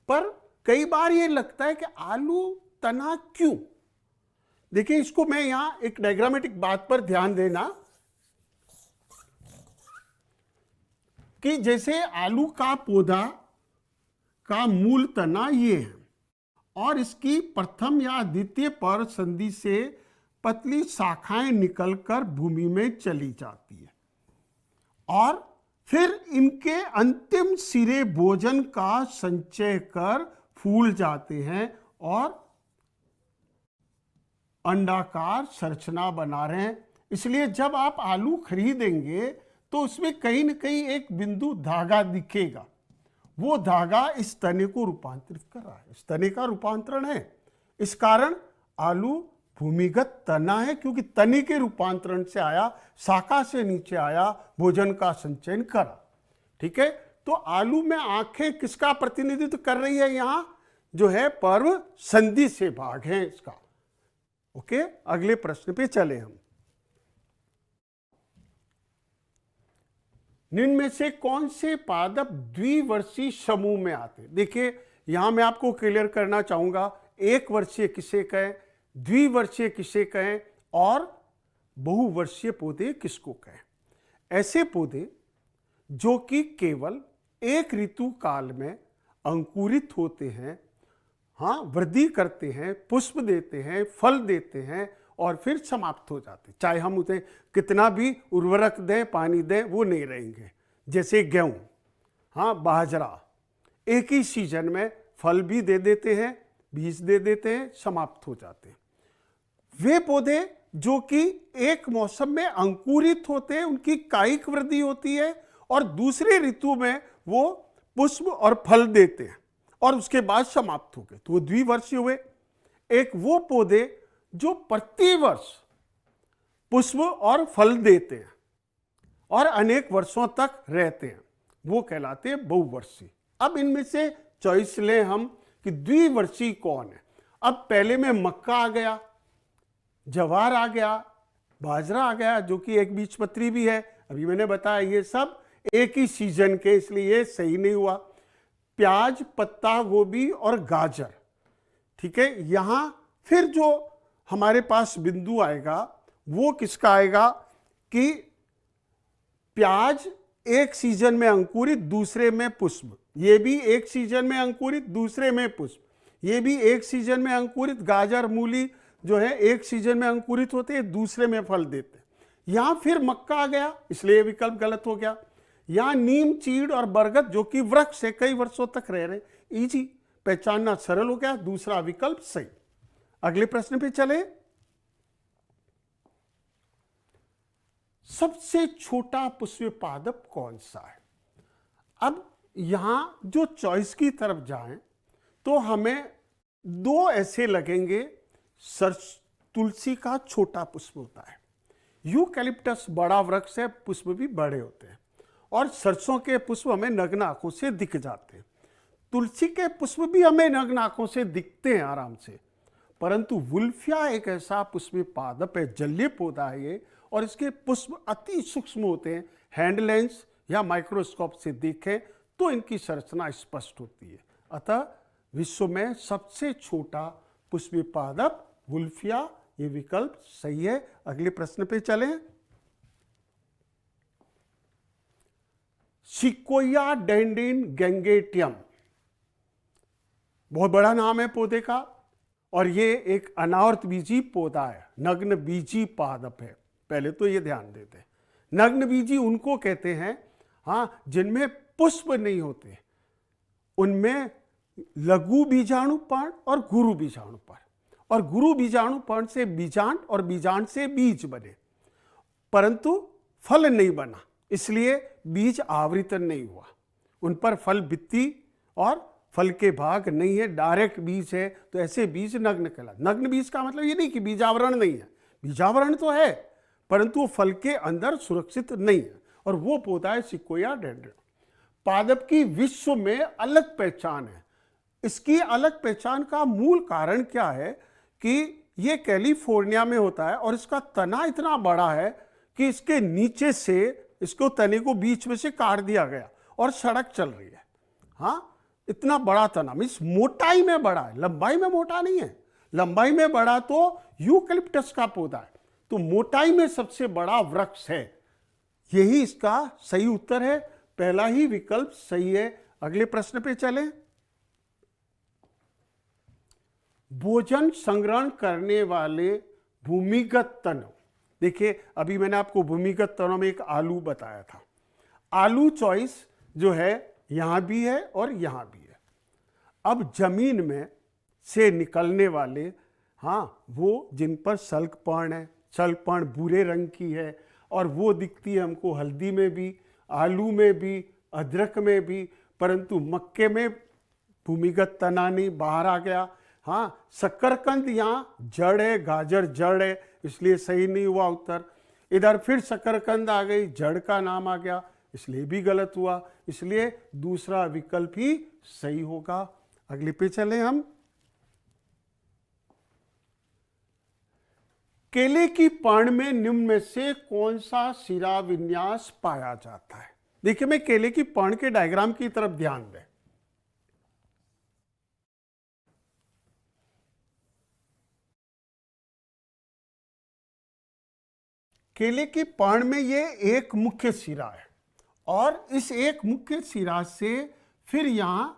पर कई बार ये लगता है कि आलू तना क्यों? देखिए, इसको मैं यहां एक डायग्रामेटिक बात पर ध्यान देना कि जैसे आलू का पौधा का मूल तना ये है और इसकी प्रथम या द्वितीय पर संधि से पतली शाखाएं निकलकर भूमि में चली जाती है और फिर इनके अंतिम सिरे भोजन का संचय कर फूल जाते हैं और अंडाकार संरचना बना रहे हैं। इसलिए जब आप आलू खरीदेंगे तो उसमें कहीं न कहीं एक बिंदु धागा दिखेगा, वो धागा इस तने को रूपांतरित कर रहा है, इस तने का रूपांतरण है। इस कारण आलू भूमिगत तना है, क्योंकि तने के रूपांतरण से आया, शाखा से नीचे आया, भोजन का संचयन करा। ठीक है, तो आलू में आंखें किसका प्रतिनिधित्व कर रही है? यहां जो है पर्व संधि से भाग है इसका। ओके, अगले प्रश्न पे चले हम। निम्न में से कौन से पादप द्विवर्षीय समूह में आते हैं? देखिए, यहां मैं आपको क्लियर करना चाहूंगा, एक वर्षीय किसे कहें, द्विवर्षीय किसे कहें और बहुवर्षीय पौधे किसको कहें। ऐसे पौधे जो कि केवल एक ऋतु काल में अंकुरित होते हैं, हाँ, वृद्धि करते हैं, पुष्प देते हैं, फल देते हैं और फिर समाप्त हो जाते हैं, चाहे हम उन्हें कितना भी उर्वरक दें, पानी दें, वो नहीं रहेंगे। जैसे गेहूं, हाँ, बाजरा, एक ही सीजन में फल भी दे देते हैं, बीज दे देते हैं, समाप्त हो जाते हैं। वे पौधे जो कि एक मौसम में अंकुरित होते हैं, उनकी कायिक वृद्धि होती है और दूसरे ऋतु में वो पुष्प और फल देते हैं और उसके बाद समाप्त हो गए, तो वो द्विवर्षीय हुए। एक वो पौधे जो प्रतिवर्ष पुष्प और फल देते हैं और अनेक वर्षों तक रहते हैं, वो कहलाते हैं बहुवर्षीय। अब इनमें से चॉइस लें हम कि द्विवर्षीय कौन है। अब पहले में मक्का आ गया, ज्वार आ गया, बाजरा आ गया, जो कि एक बीजपत्री भी है। अभी मैंने बताया ये सब एक ही सीजन के, इसलिए ये सही नहीं हुआ। प्याज, पत्ता गोभी और गाजर, ठीक है। यहां फिर जो हमारे पास बिंदु आएगा वो किसका आएगा कि प्याज एक सीजन में अंकुरित, दूसरे में पुष्प, ये भी एक सीजन में अंकुरित, दूसरे में पुष्प, ये भी एक सीजन में अंकुरित। गाजर, मूली जो है एक सीजन में अंकुरित होते हैं, दूसरे में फल देते हैं। यहां फिर मक्का आ गया, इसलिए विकल्प गलत हो गया। यहां नीम, चीड़ और बरगद जो कि वृक्ष से कई वर्षों तक रह रहे, इजी, पहचानना सरल हो गया, दूसरा विकल्प सही। अगले प्रश्न पे चले। सबसे छोटा पुष्पीय पादप कौन सा है? अब यहां जो चॉइस की तरफ जाएं तो हमें दो ऐसे लगेंगे। तुलसी का छोटा पुष्प होता है, यूकैलिप्टस बड़ा वृक्ष है, पुष्प भी बड़े होते हैं, और सरसों के पुष्प हमें नग्न आंखों से दिख जाते हैं। तुलसी के पुष्प भी हमें नग्न आंखों से दिखते हैं आराम से, परंतु वुल्फिया एक ऐसा पुष्पीय पादप है, जलीय पौधा है ये, और इसके पुष्प अति सूक्ष्म होते हैं। हैंड लेंस या माइक्रोस्कोप से देखें तो इनकी संरचना स्पष्ट होती है। अतः विश्व में सबसे छोटा पुष्पीय पादप वुल्फिया, ये विकल्प सही है। अगले प्रश्न पे चलें। सिकोया डेंड्रिन गैंगेटियम, बहुत बड़ा नाम है पौधे का, और ये एक अनावर्त बीजी पौधा है, नग्न बीजी पादप है। पहले तो ये ध्यान देते हैं, नग्न बीजी उनको कहते हैं, हाँ, जिनमें पुष्प नहीं होते, उनमें लघु बीजाणुपर्ण और गुरु बीजाणुपर्ण, और गुरु बीजाणुपर्ण से बीजांड और बीजांड से बीज बने, परंतु फल नहीं बना, इसलिए बीज आवृतन नहीं हुआ। उन पर फल भित्ति और फल के भाग नहीं है, डायरेक्ट बीज है, तो ऐसे बीज नग्न कहलाते। नग्न बीज का मतलब ये नहीं कि बीजावरण नहीं है, बीजावरण तो है, परंतु वो फल के अंदर सुरक्षित नहीं है, और वो पौधा है सिकोया डेंड्रिन। पादप की विश्व में अलग पहचान है। इसकी अलग पहचान का मूल कारण क्या है कि ये कैलिफोर्निया में होता है और इसका तना इतना बड़ा है कि इसके नीचे से इसको तने को बीच में से काट दिया गया और सड़क चल रही है। हाँ, इतना बड़ा तना, मीन्स मोटाई में बड़ा है, लंबाई में मोटा नहीं है, लंबाई में बड़ा तो यूकलिप्टस का पौधा है, तो मोटाई में सबसे बड़ा वृक्ष है। यही इसका सही उत्तर है, पहला ही विकल्प सही है। अगले प्रश्न पे चलें। भोजन संग्रहण करने वाले भूमिगत तनों, देखिए अभी मैंने आपको भूमिगत तनों में एक आलू बताया था। आलू चॉइस जो है यहां भी है और यहां भी है। अब जमीन में से निकलने वाले, हाँ, वो जिन पर सल्कपर्ण है, सल्कपर्ण भूरे रंग की है और वो दिखती है हमको हल्दी में भी, आलू में भी, अदरक में भी, परंतु मक्के में भूमिगत तना नहीं, बाहर आ गया। हाँ, शकरकंद यहाँ जड़ है, गाजर जड़ है, इसलिए सही नहीं हुआ उत्तर। इधर फिर शकरकंद आ गई, जड़ का नाम आ गया, इसलिए भी गलत हुआ, इसलिए दूसरा विकल्प ही सही होगा। अगले पे चले हम। केले की पर्ण में निम्न में से कौन सा शिरा विन्यास पाया जाता है? देखिए, मैं केले की पर्ण के डायग्राम की तरफ ध्यान दें। केले की पर्ण में ये एक मुख्य सिरा है और इस एक मुख्य सिरा से फिर यहां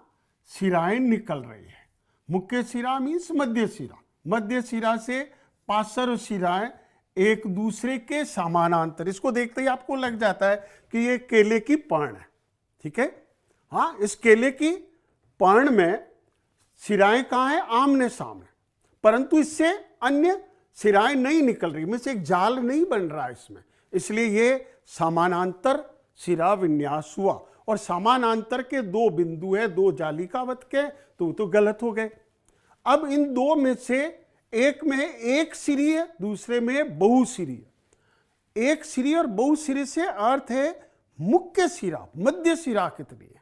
सिराएं निकल रही है। मुख्य सिरा मीन्स मध्य सिरा, मध्य सिरा से पार्श्व सिराएं एक दूसरे के समानांतर। इसको देखते ही आपको लग जाता है कि ये केले की पर्ण है, ठीक है। हाँ, इस केले की पर्ण में सिराएं कहाँ हैं? आमने सामने, परंतु इससे अन्य सिराएं नहीं निकल रही, में से एक जाल नहीं बन रहा है इसमें, इसलिए ये समानांतर सिरा विन्यास हुआ। और समानांतर के दो बिंदु है, दो जालिकावत के, तो गलत हो गए। अब इन दो में से एक में एक सिरी है, दूसरे में बहुसिरी है। एक सिरी और बहुसिरी से अर्थ है मुख्य सिरा, मध्य सिरा कितनी है?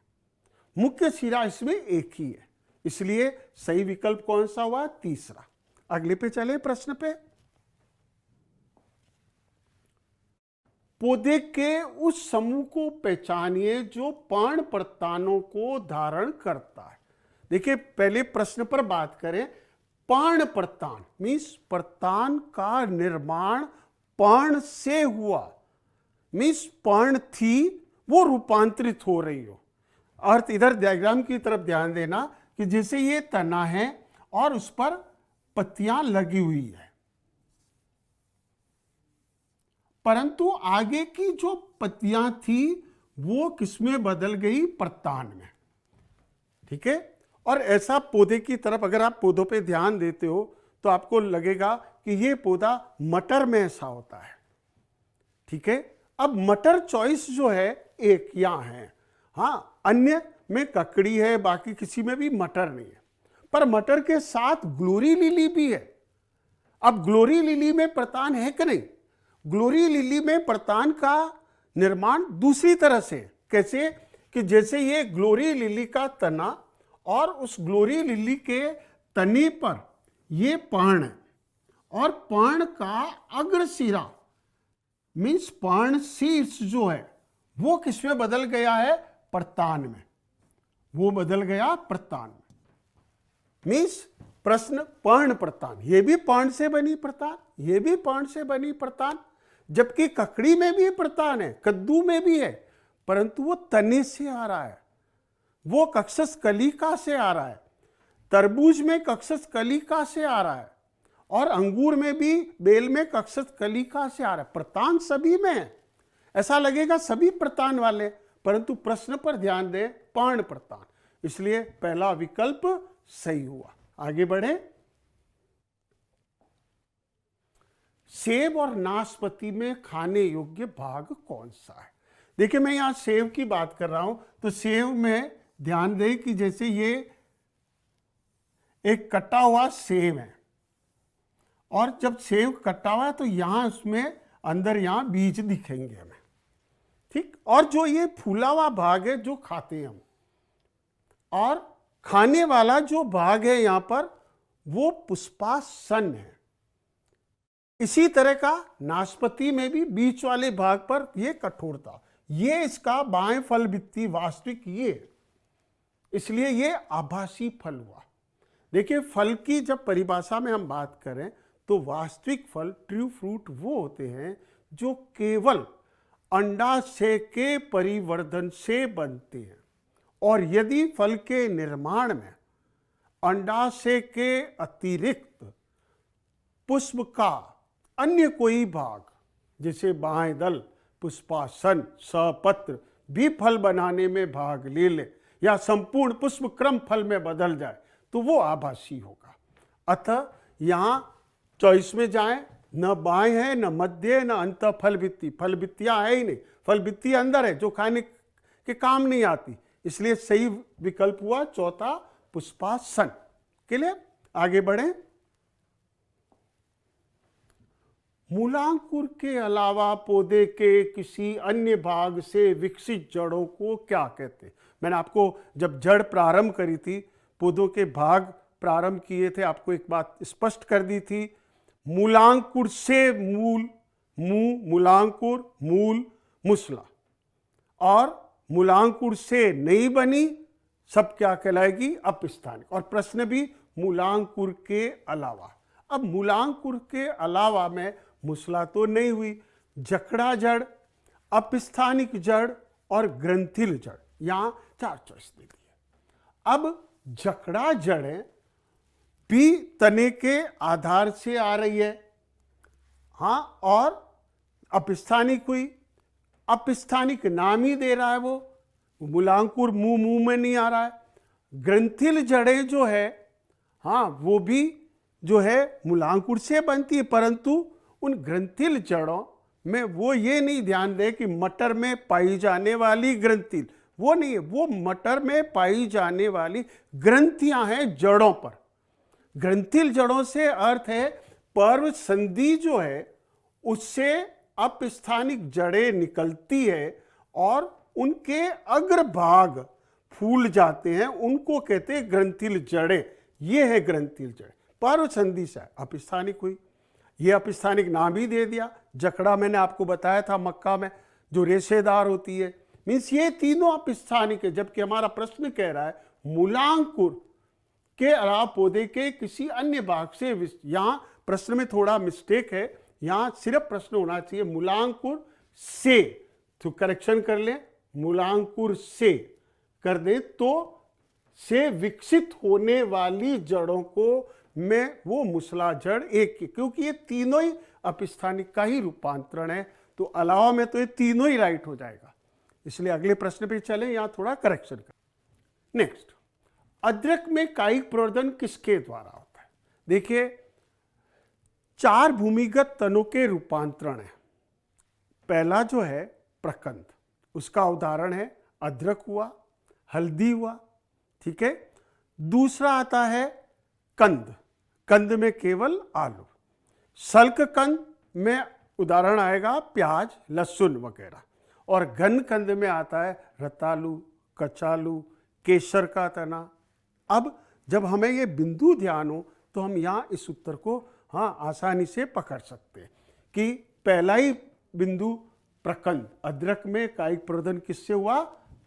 मुख्य सिरा इसमें एक ही है, इसलिए सही विकल्प कौन सा हुआ? तीसरा। अगले पे चले प्रश्न पे। पौधे के उस समूह को पहचानिए जो पर्ण प्रतानों को धारण करता है। देखिए, पहले प्रश्न पर बात करें। पर्ण प्रतान मीन्स प्रतान का निर्माण पर्ण से हुआ, मीन्स पर्ण थी वो रूपांतरित हो रही हो। अर्थ इधर डायग्राम की तरफ ध्यान देना कि जैसे ये तना है और उस पर पत्तियां लगी हुई है, परंतु आगे की जो पत्तियां थी वो किसमें बदल गई? प्रतान में, ठीक है। और ऐसा पौधे की तरफ अगर आप पौधों पे ध्यान देते हो तो आपको लगेगा कि ये पौधा मटर में ऐसा होता है, ठीक है। अब मटर चॉइस जो है एक यहां है, हाँ, अन्य में ककड़ी है, बाकी किसी में भी मटर नहीं है, पर मटर के साथ ग्लोरी लिली भी है। अब ग्लोरी लिली में प्रतान है कि नहीं? ग्लोरी लिली में प्रतान का निर्माण दूसरी तरह से, कैसे कि जैसे ये ग्लोरी लिली का तना और उस ग्लोरी लिली के तने पर ये पर्ण है और पर्ण का अग्र सिरा मीन्स पर्ण शीर्ष जो है वो किसमें बदल गया है? प्रतान में, वो बदल गया प्रतान में। मीन्स प्रश्न पर्ण प्रतान, ये भी पर्ण से बनी प्रतान, ये भी पर्ण से बनी प्रतान, जबकि ककड़ी में भी प्रतान है, कद्दू में भी है, परंतु वो तने से आ रहा है, वो कक्षस कलिका से आ रहा है। तरबूज में कक्षस कलिका से आ रहा है और अंगूर में भी, बेल में कक्षस कलिका से आ रहा है। प्रतान सभी में है, ऐसा लगेगा सभी प्रतान वाले, परंतु प्रश्न पर ध्यान दें, पर्ण प्रतान, इसलिए पहला विकल्प सही हुआ। आगे बढ़े। सेब और नाशपाती में खाने योग्य भाग कौन सा है? देखिए, मैं यहां सेब की बात कर रहा हूं, तो सेब में ध्यान दें कि जैसे ये एक कटा हुआ सेब है और जब सेब कटा हुआ है तो यहां उसमें अंदर यहां बीज दिखेंगे हमें, ठीक। और जो ये फूला हुआ भाग है जो खाते हैं हम, और खाने वाला जो भाग है यहां पर वो पुष्पासन है। इसी तरह का नाशपाती में भी बीच वाले भाग पर ये कठोरता, ये इसका बाएं फल भित्ति, वास्तविक ये, इसलिए ये आभासी फल हुआ। देखिए, फल की जब परिभाषा में हम बात करें तो वास्तविक फल, ट्रू फ्रूट, वो होते हैं जो केवल अंडाशय के परिवर्धन से बनते हैं। और यदि फल के निर्माण में अंडाशय के अतिरिक्त पुष्प का अन्य कोई भाग, जैसे बाह्य दल, पुष्पासन, सपत्र भी फल बनाने में भाग ले ले या संपूर्ण पुष्प क्रम फल में बदल जाए तो वो आभासी होगा। अतः यहाँ चॉइस में जाएं, न बाएं है, न मध्य है, न अंत फल भित्ति। फल भित्तियाँ है ही नहीं, फल भित्ति अंदर है जो खाने के काम नहीं आती, इसलिए सही विकल्प हुआ चौथा, पुष्पासन। क्लियर? आगे बढ़ें। मूलांकुर के अलावा पौधे के किसी अन्य भाग से विकसित जड़ों को क्या कहते हैं? मैंने आपको जब जड़ प्रारंभ करी थी, पौधों के भाग प्रारंभ किए थे, आपको एक बात स्पष्ट कर दी थी, मूलांकुर से मूल, मूलांकुर, मूल, मुसला, और मूलांकुर से नहीं बनी सब क्या कहलाएगी? अपस्थानिक। और प्रश्न भी मूलांकुर के अलावा। अब मूलांकुर के अलावा में मुसला तो नहीं हुई, जकड़ा जड़, अपस्थानिक जड़ और ग्रंथिल जड़, यहां 4 चॉइस दे दी है। अब जकड़ा जड़ें भी तने के आधार से आ रही है, हाँ, और अपस्थानिक हुई, अपस्थानिक नाम ही दे रहा है वो, मूलांकुर मुंह में नहीं आ रहा है। ग्रंथिल जड़ें जो है, हाँ, वो भी जो है मूलांकुर से बनती है, परंतु उन ग्रंथिल जड़ों में वो ये नहीं ध्यान दे कि मटर में पाई जाने वाली ग्रंथिल, वो नहीं है, वो मटर में पाई जाने वाली ग्रंथियां हैं जड़ों पर। ग्रंथिल जड़ों से अर्थ है पर्व संधि जो है उससे अपस्थानिक जड़ें निकलती है और उनके अग्रभाग फूल जाते हैं, उनको कहते हैं ग्रंथिल जड़ें। ये है ग्रंथिल जड़ें, पर्व संधि से अपस्थानिक हुई, ये अपस्थानिक नाम ही दे दिया। जकड़ा मैंने आपको बताया था मक्का में जो रेशेदार होती है, मीन्स ये तीनों अपस्थानिक है। जबकि हमारा प्रश्न कह रहा है मूलांकुर के अलावा पौधे के किसी अन्य भाग से, यहाँ प्रश्न में थोड़ा मिस्टेक है, यहाँ सिर्फ प्रश्न होना चाहिए मूलांकुर से, तो करेक्शन कर लें, मूलांकुर से कर दें तो से विकसित होने वाली जड़ों को में वो मुसला जड़ एक, क्योंकि ये तीनों ही अपस्थानिक का ही रूपांतरण है, तो अलावा में तो ये तीनों ही राइट हो जाएगा। इसलिए अगले प्रश्न पे चलें, यहां थोड़ा करेक्शन कर। नेक्स्ट, अदरक में कायिक प्रवर्धन किसके द्वारा होता है? देखिए, 4 भूमिगत तनों के रूपांतरण है। पहला जो है प्रकंद, उसका उदाहरण है अदरक हुआ, हल्दी हुआ, ठीक है। दूसरा आता है कंद, कंद में केवल आलू। सल्क कंद में उदाहरण आएगा प्याज, लहसुन वगैरह। और घन कंद में आता है रतालू, कचालू, केसर का तना। अब जब हमें ये बिंदु ध्यान हो तो हम यहाँ इस उत्तर को हाँ आसानी से पकड़ सकते हैं कि पहला ही बिंदु प्रकंद, अदरक में कायिक प्रवर्धन किससे हुआ?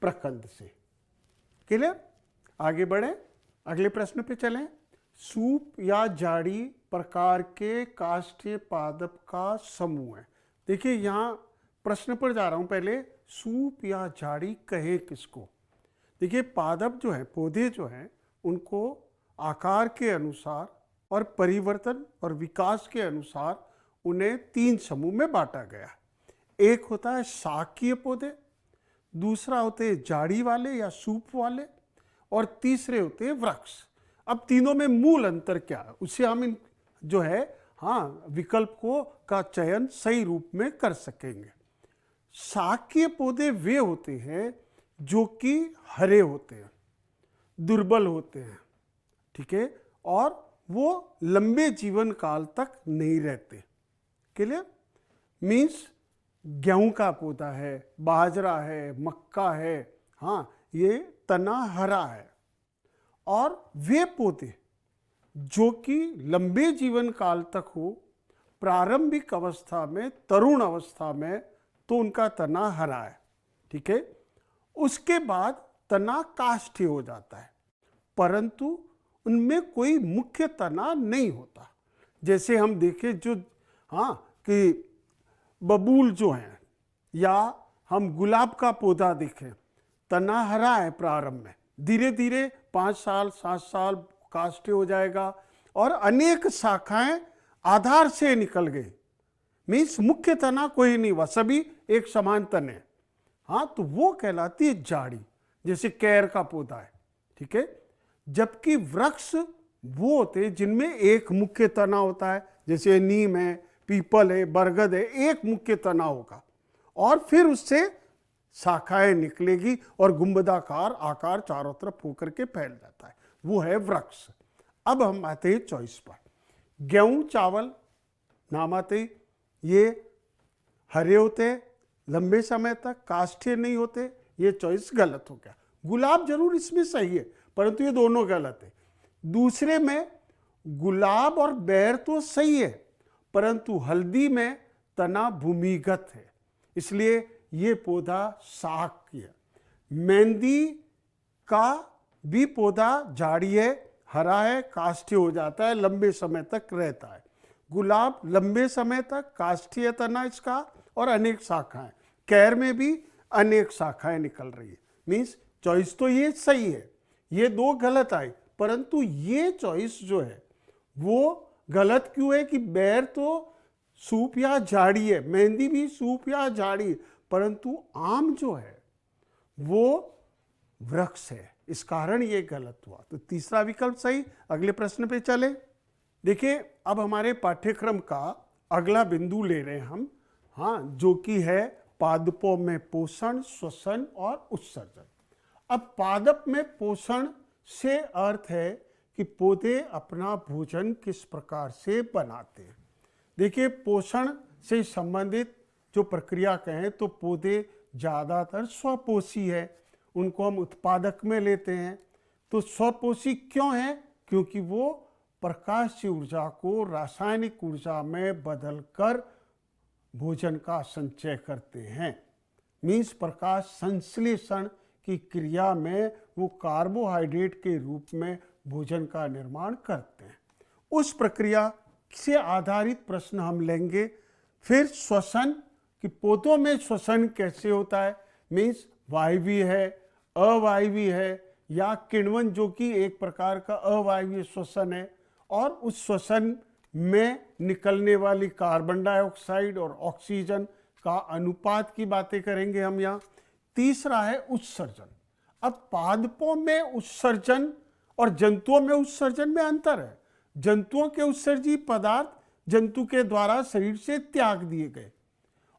प्रकंद से। क्लियर? आगे बढ़े, अगले प्रश्न पे चलें। सूप या जाड़ी प्रकार के काष्ठीय पादप का समूह है। देखिए, यहाँ प्रश्न पर जा रहा हूँ, पहले सूप या जाड़ी कहे किसको? देखिए, पादप जो है, पौधे जो हैं, उनको आकार के अनुसार और परिवर्तन और विकास के अनुसार उन्हें 3 समूह में बांटा गया। एक होता है शाकीय पौधे, दूसरा होते हैं जाड़ी वाले या सूप वाले, और तीसरे होते हैं वृक्ष। अब तीनों में मूल अंतर क्या है, उससे हम इन जो है हाँ विकल्प को का चयन सही रूप में कर सकेंगे। शाकीय पौधे वे होते हैं जो कि हरे होते हैं, दुर्बल होते हैं, ठीक है, और वो लंबे जीवन काल तक नहीं रहते। क्लियर? मीन्स गेहूं का पौधा है, बाजरा है, मक्का है, हाँ, ये तना हरा है। और वे पौधे जो कि लंबे जीवन काल तक हो, प्रारंभिक अवस्था में, तरुण अवस्था में तो उनका तना हरा है, ठीक है। उसके बाद तना काष्ठीय हो जाता है, परंतु उनमें कोई मुख्य तना नहीं होता। जैसे हम देखें जो कि बबूल जो हैं, या हम गुलाब का पौधा देखें, तना हरा है प्रारंभ में, धीरे धीरे 5 साल 7 साल काष्ठे हो जाएगा और अनेक शाखाएं आधार से निकल गई। मीन्स मुख्य तना कोई नहीं हुआ, सभी एक समान तने। तो वो कहलाती है झाड़ी, जैसे कैर का पौधा है, ठीक है। जबकि वृक्ष वो होते हैं जिनमें एक मुख्य तना होता है, जैसे नीम है, पीपल है, बरगद है, एक मुख्य तना होगा और फिर उससे शाखाएं निकलेगी और गुंबदाकार आकार चारों तरफ होकर के फैल जाता है, वो है वृक्ष। अब हम आते हैं चॉइस पर। गेहूं चावल नाम आते ये हरे होते, लंबे समय तक काष्ठे नहीं होते, ये चॉइस गलत हो गया। गुलाब जरूर इसमें सही है, परंतु ये दोनों गलत है। दूसरे में गुलाब और बेर तो सही है, परंतु हल्दी में तना भूमिगत है, इसलिए ये पौधा शाक है। मेहंदी का भी पौधा झाड़ी है, हरा है, काष्ठीय हो जाता है, लंबे समय तक रहता है। गुलाब लंबे समय तक काष्ठीय तना इसका और अनेक शाखाएं। कैर में भी अनेक शाखाएं निकल रही है। मीन्स चॉइस तो ये सही है, ये दो गलत आई, परंतु ये चॉइस जो है वो गलत क्यों है कि बेर तो सूप या झाड़ी है, मेहंदी भी सूप या झाड़ी, परंतु आम जो है वो वृक्ष है, इस कारण ये गलत हुआ। तो तीसरा विकल्प सही। अगले प्रश्न पे चले। देखिए अब हमारे पाठ्यक्रम का अगला बिंदु ले रहे हैं हम, जो कि है पादपों में पोषण, श्वसन और उत्सर्जन। अब पादप में पोषण से अर्थ है कि पौधे अपना भोजन किस प्रकार से बनाते हैं। देखिए पोषण से संबंधित जो प्रक्रिया कहें तो पौधे ज़्यादातर स्वपोषी है, उनको हम उत्पादक में लेते हैं। तो स्वपोषी क्यों है? क्योंकि वो प्रकाश की ऊर्जा को रासायनिक ऊर्जा में बदलकर भोजन का संचय करते हैं। मीन्स प्रकाश संश्लेषण की क्रिया में वो कार्बोहाइड्रेट के रूप में भोजन का निर्माण करते हैं। उस प्रक्रिया से आधारित प्रश्न हम लेंगे। फिर श्वसन कि पौधों में श्वसन कैसे होता है, मीन्स वायवीय है, अवायवीय है, या किण्वन जो कि एक प्रकार का अवायवीय श्वसन है, और उस श्वसन में निकलने वाली कार्बन डाइऑक्साइड और ऑक्सीजन का अनुपात की बातें करेंगे हम यहाँ। तीसरा है उत्सर्जन। अब पादपों में उत्सर्जन और जंतुओं में उत्सर्जन में अंतर है। जंतुओं के उत्सर्जी पदार्थ जंतु के द्वारा शरीर से त्याग दिए गए,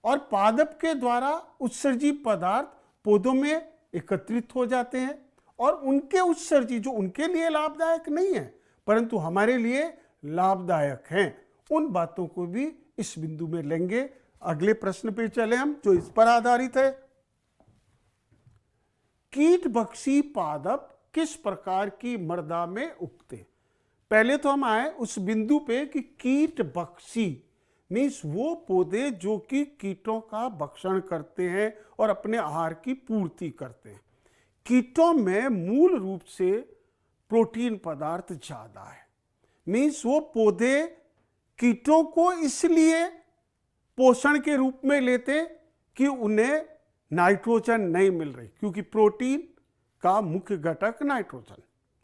और पादप के द्वारा उत्सर्जी पदार्थ पौधों में एकत्रित हो जाते हैं, और उनके उत्सर्जी जो उनके लिए लाभदायक नहीं है परंतु हमारे लिए लाभदायक हैं, उन बातों को भी इस बिंदु में लेंगे। अगले प्रश्न पे चले हम, जो इस पर आधारित है। कीटभक्षी पादप किस प्रकार की मृदा में उगते? पहले तो हम आए उस बिंदु पे कि कीटभक्षी मीन्स वो पौधे जो कि कीटों का भक्षण करते हैं और अपने आहार की पूर्ति करते हैं। कीटों में मूल रूप से प्रोटीन पदार्थ ज्यादा है। मीन्स वो पौधे कीटों को इसलिए पोषण के रूप में लेते कि उन्हें नाइट्रोजन नहीं मिल रही, क्योंकि प्रोटीन का मुख्य घटक नाइट्रोजन,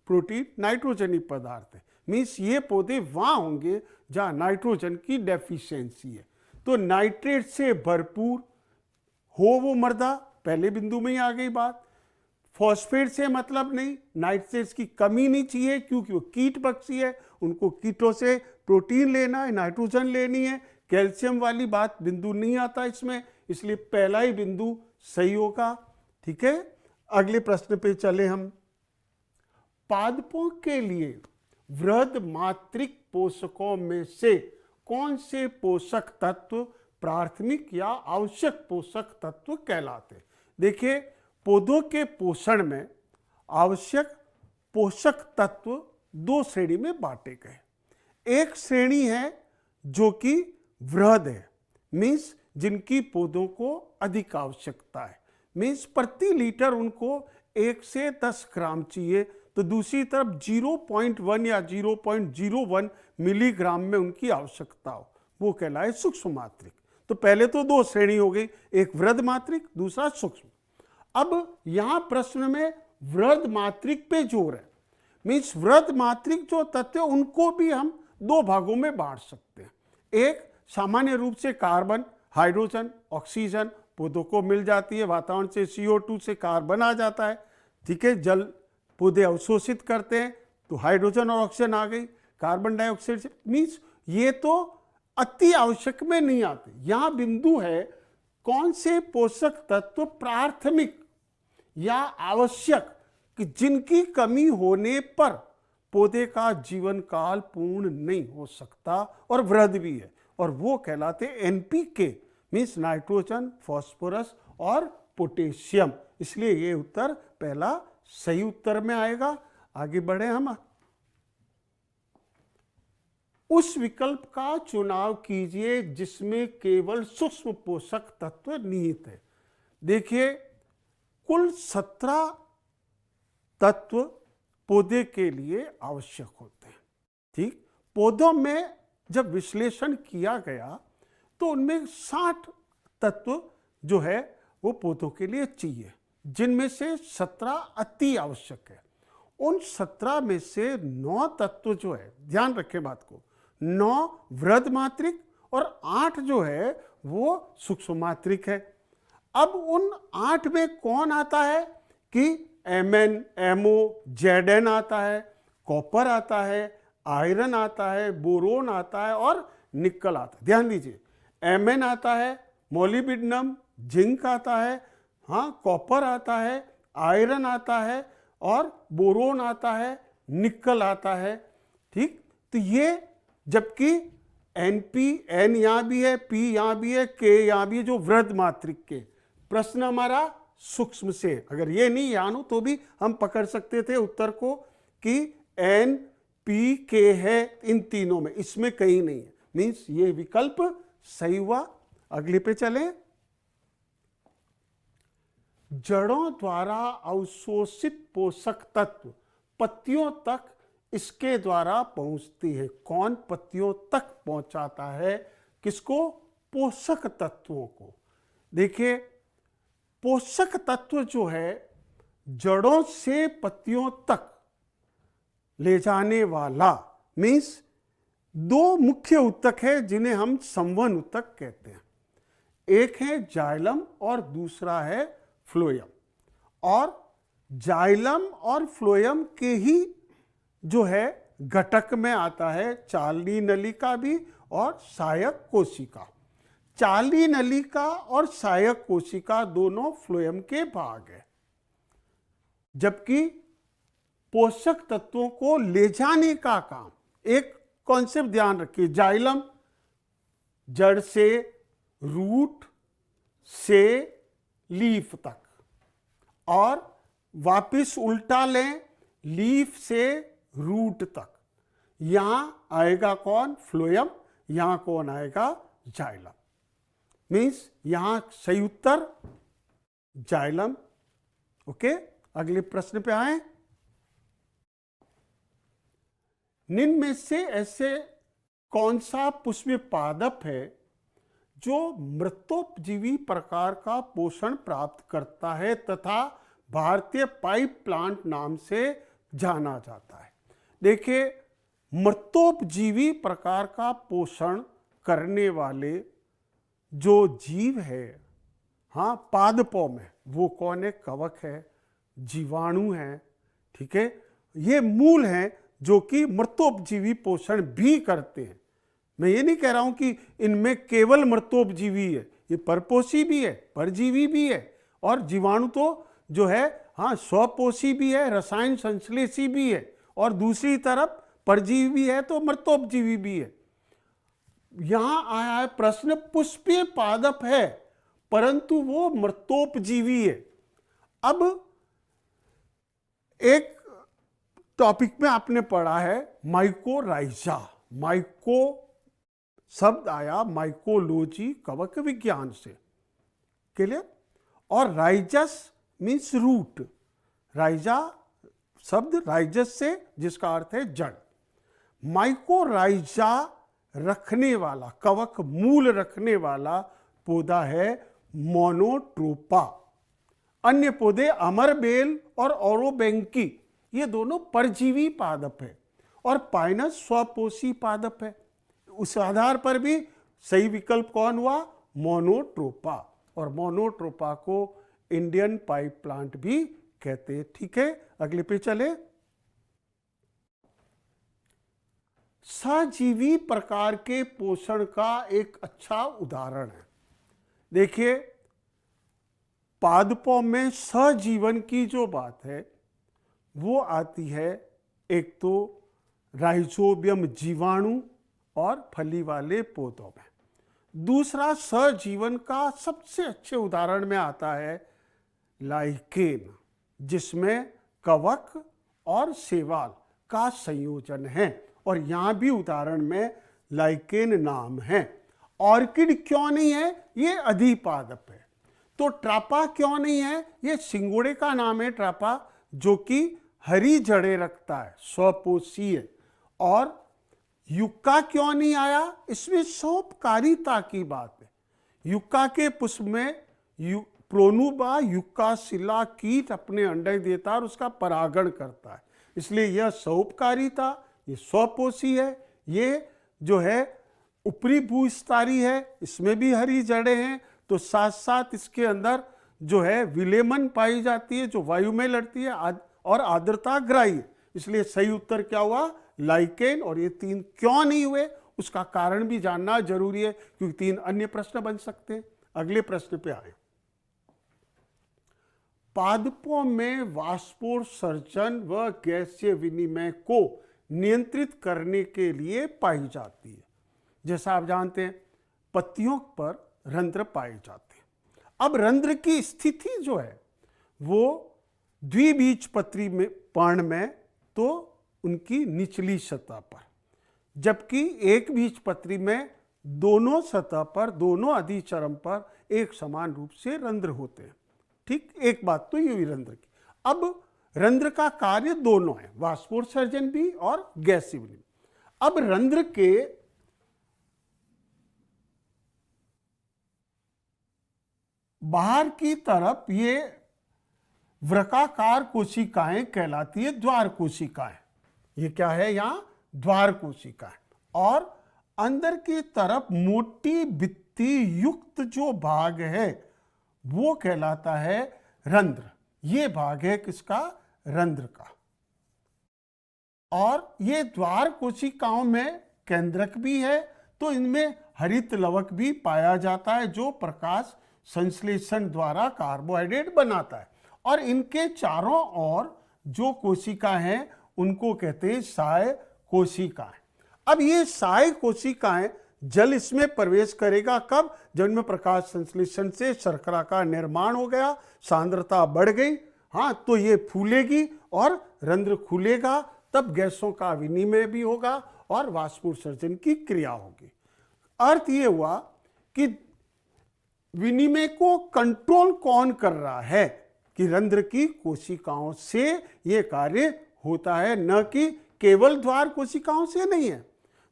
प्रोटीन नाइट्रोजनी पदार्थ है। मीन्स ये पौधे वहाँ होंगे जहाँ नाइट्रोजन की डेफिशिएंसी है। तो नाइट्रेट से भरपूर हो वो मृदा, पहले बिंदु में ही आ गई बात। फॉस्फेट से मतलब नहीं, नाइट्रेट्स की कमी नहीं चाहिए क्योंकि वो कीटभक्षी है, उनको कीटों से प्रोटीन लेना है, नाइट्रोजन लेनी है। कैल्शियम वाली बात बिंदु नहीं आता इसमें, इसलिए पहला ही बिंदु सही होगा। ठीक है, अगले प्रश्न पे चले हम। पादपों के लिए वृहद मात्रिक पोषकों में से कौन से पोषक तत्व प्राथमिक या आवश्यक पोषक तत्व कहलाते? देखिए पौधों के पोषण में आवश्यक पोषक तत्व दो श्रेणी में बांटे गए। एक श्रेणी है जो कि वृहद है, मीन्स जिनकी पौधों को अधिक आवश्यकता है, मीन्स प्रति लीटर उनको 1 से 10 ग्राम चाहिए, तो दूसरी तरफ 0.1 या 0.01 मिलीग्राम में उनकी आवश्यकता हो, वो कहलाए सूक्ष्म मात्रिक। तो पहले तो दो श्रेणी हो गई, एक वृहद मात्रिक, दूसरा सूक्ष्म। अब यहां प्रश्न में वृहद मात्रिक पे जोर है, मीन्स वृहद मात्रिक जो तत्व उनको भी हम दो भागों में बांट सकते हैं। एक सामान्य रूप से कार्बन, हाइड्रोजन, ऑक्सीजन पौधों को मिल जाती है, वातावरण से CO2 से कार्बन आ जाता है, ठीक है, जल पौधे अवशोषित करते हैं तो हाइड्रोजन और ऑक्सीजन आ गई, कार्बन डाइऑक्साइड से, मीन्स ये तो अति आवश्यक में नहीं आते। यहां बिंदु है कौन से पोषक तत्व प्राथमिक या आवश्यक कि जिनकी कमी होने पर पौधे का जीवन काल पूर्ण नहीं हो सकता और वृहद भी है, और वो कहलाते NPK, मीन्स नाइट्रोजन, फास्फोरस और पोटेशियम। इसलिए ये उत्तर पहला सही उत्तर में आएगा। आगे बढ़े हम। उस विकल्प का चुनाव कीजिए जिसमें केवल सूक्ष्म पोषक तत्व निहित है। देखिए, कुल 17 तत्व पौधे के लिए आवश्यक होते हैं, ठीक। पौधों में जब विश्लेषण किया गया तो उनमें 60 तत्व जो है वो पौधों के लिए चाहिए, जिनमें से 17 अति आवश्यक है। उन 17 में से 9 तत्व जो है, ध्यान रखें बात को, 9 वृहद मात्रिक और 8 जो है वो सूक्ष्म मात्रिक है। अब उन 8 में कौन आता है कि Mn, MO, Zn आता है, कॉपर आता है, आयरन आता है, बोरोन आता है और निकल आता है। ध्यान दीजिए, Mn आता है, मोलिब्डेनम, जिंक आता है, हाँ, कॉपर आता है, आयरन आता है और बोरोन आता है, निकल आता है, ठीक। तो ये, जबकि Np, N यहाँ भी है, P यहाँ भी है, K यहाँ भी है, जो वृहद मात्रिक के। प्रश्न हमारा सूक्ष्म से, अगर ये नहीं याद हो तो भी हम पकड़ सकते थे उत्तर को कि N, P, K है इन तीनों में, इसमें कहीं नहीं है, मीन्स ये विकल्प सही हुआ। अगले पे चलें। जड़ों द्वारा अवशोषित पोषक तत्व पत्तियों तक इसके द्वारा पहुंचती है। कौन पत्तियों तक पहुंचाता है? किसको? पोषक तत्वों को। देखिए, पोषक तत्व जो है जड़ों से पत्तियों तक ले जाने वाला, मीन्स दो मुख्य उत्तक है जिन्हें हम संवहन उत्तक कहते हैं। एक है जाइलम और दूसरा है फ्लोएम। और जाइलम और फ्लोएम के ही जो है घटक में आता है चालनी नलिका भी और सहायक कोशिका। चालनी नलिका और सहायक कोशिका दोनों फ्लोएम के भाग है, जबकि पोषक तत्वों को ले जाने का काम, एक कॉन्सेप्ट ध्यान रखिए, जाइलम जड़ से रूट से लीफ तक, और वापिस उल्टा लें लीफ से रूट तक। यहां आएगा कौन? फ्लोएम। यहां कौन आएगा? जाइलम। मीन्स यहां सही उत्तर जाइलम। ओके, अगले प्रश्न पे आए। निम्न में से ऐसे कौन सा पुष्प पादप है जो मृतोपजीवी प्रकार का पोषण प्राप्त करता है तथा भारतीय पाइप प्लांट नाम से जाना जाता है? देखिए, मृतोपजीवी प्रकार का पोषण करने वाले जो जीव है, हाँ, पादपों में, वो कौन है? कवक है, जीवाणु है, ठीक है। ये मूल हैं जो कि मृतोपजीवी पोषण भी करते हैं। मैं ये नहीं कह रहा हूं कि इनमें केवल मृतोपजीवी है, ये परपोषी भी है, परजीवी भी है, और जीवाणु तो जो है हाँ स्वपोषी भी है, रसायन संश्लेषी भी है, और दूसरी तरफ परजीवी भी है तो मृतोपजीवी भी है। यहां आया है प्रश्न पुष्पीय पादप है परंतु वो मृतोपजीवी है। अब एक टॉपिक में आपने पढ़ा है माइकोराइजा। माइको शब्द आया माइकोलॉजी, कवक विज्ञान से, क्लियर। और राइजस मीन्स रूट, राइजा शब्द राइजस से, जिसका अर्थ है जड़। माइकोराइजा रखने वाला, कवक मूल रखने वाला पौधा है मोनोट्रोपा। अन्य पौधे अमरबेल और औरोबैंकी, ये दोनों परजीवी पादप है, और पाइनस स्वपोषी पादप है। उस आधार पर भी सही विकल्प कौन हुआ? मोनोट्रोपा। और मोनोट्रोपा को इंडियन पाइप प्लांट भी कहते हैं। ठीक है, अगले पे चले। सजीवी प्रकार के पोषण का एक अच्छा उदाहरण है। देखिए, पादपों में सहजीवन की जो बात है वो आती है, एक तो राइजोबियम जीवाणु और फली वाले पौधों में। दूसरा सहजीवन का सबसे अच्छे उदाहरण में आता है लाइकेन, जिसमें कवक और शैवाल का संयोजन है, और यहां भी उदाहरण में लाइकेन नाम है। ऑर्किड क्यों नहीं है? ये अधिपादप है। तो ट्रापा क्यों नहीं है? ये सिंगोड़े का नाम है ट्रापा, जो कि हरी जड़ें रखता है, स्वपोषीय। और युक्का क्यों नहीं आया? इसमें सोपकारिता की बात है। युक्का के पुष्प में प्रोनुबा युक्कासिला कीट अपने अंडे देता है और उसका परागण करता है, इसलिए यह सोपकारिता, ये स्वपोषी है। ये जो है ऊपरी भूस्तरी है, इसमें भी हरी जड़ें हैं, तो साथ साथ इसके अंदर जो है विलेमन पाई जाती है, जो वायु में लड़ती है, और आर्द्रता ग्राही। इसलिए सही उत्तर क्या हुआ? लाइकेन। और ये 3 क्यों नहीं हुए, उसका कारण भी जानना जरूरी है, क्योंकि 3 अन्य प्रश्न बन सकते हैं। अगले प्रश्न पे आए। पादपों में वाष्पोत्सर्जन व गैसीय विनिमय को नियंत्रित करने के लिए पाई जाती है। जैसा आप जानते हैं, पत्तियों पर रंध्र पाए जाते हैं। अब रंध्र की स्थिति जो है वो द्विबीजपत्री में पर्ण में तो उनकी निचली सतह पर, जबकि एक बीजपत्री में दोनों सतह पर, दोनों अधिचरम पर एक समान रूप से रंध्र होते हैं। ठीक, एक बात तो ये हुई रंध्र की। अब रंध्र का कार्य दोनों है, वाष्पोत्सर्जन भी और गैसीय विनिमय। अब रंध्र के बाहर की तरफ ये वृक्काकार कोशिकाएं कहलाती है, द्वार कोशिकाएं। ये क्या है? यहाँ द्वार कोशिकाएं। और अंदर की तरफ मोटी भित्ति युक्त जो भाग है वो कहलाता है रंध्र। ये भाग है किसका? रंध्र का। और ये द्वार कोशिकाओं में केंद्रक भी है, तो इनमें हरित लवक भी पाया जाता है, जो प्रकाश संश्लेषण द्वारा कार्बोहाइड्रेट बनाता है। और इनके चारों ओर जो कोशिका हैं उनको कहते हैं साय कोशिकाएं। अब ये साय कोशिकाएं, जल इसमें प्रवेश करेगा कब? जब इनमें प्रकाश संश्लेषण से शर्करा का निर्माण हो गया, सांद्रता बढ़ गई, हाँ, तो ये फूलेगी और रंध्र खुलेगा, तब गैसों का विनिमय भी होगा और वाष्पोत्सर्जन की क्रिया होगी। अर्थ ये हुआ कि विनिमय को कंट्रोल कौन कर रहा है? कि रंध्र की कोशिकाओं से ये कार्य होता है, न कि केवल द्वार कोशिकाओं से नहीं है।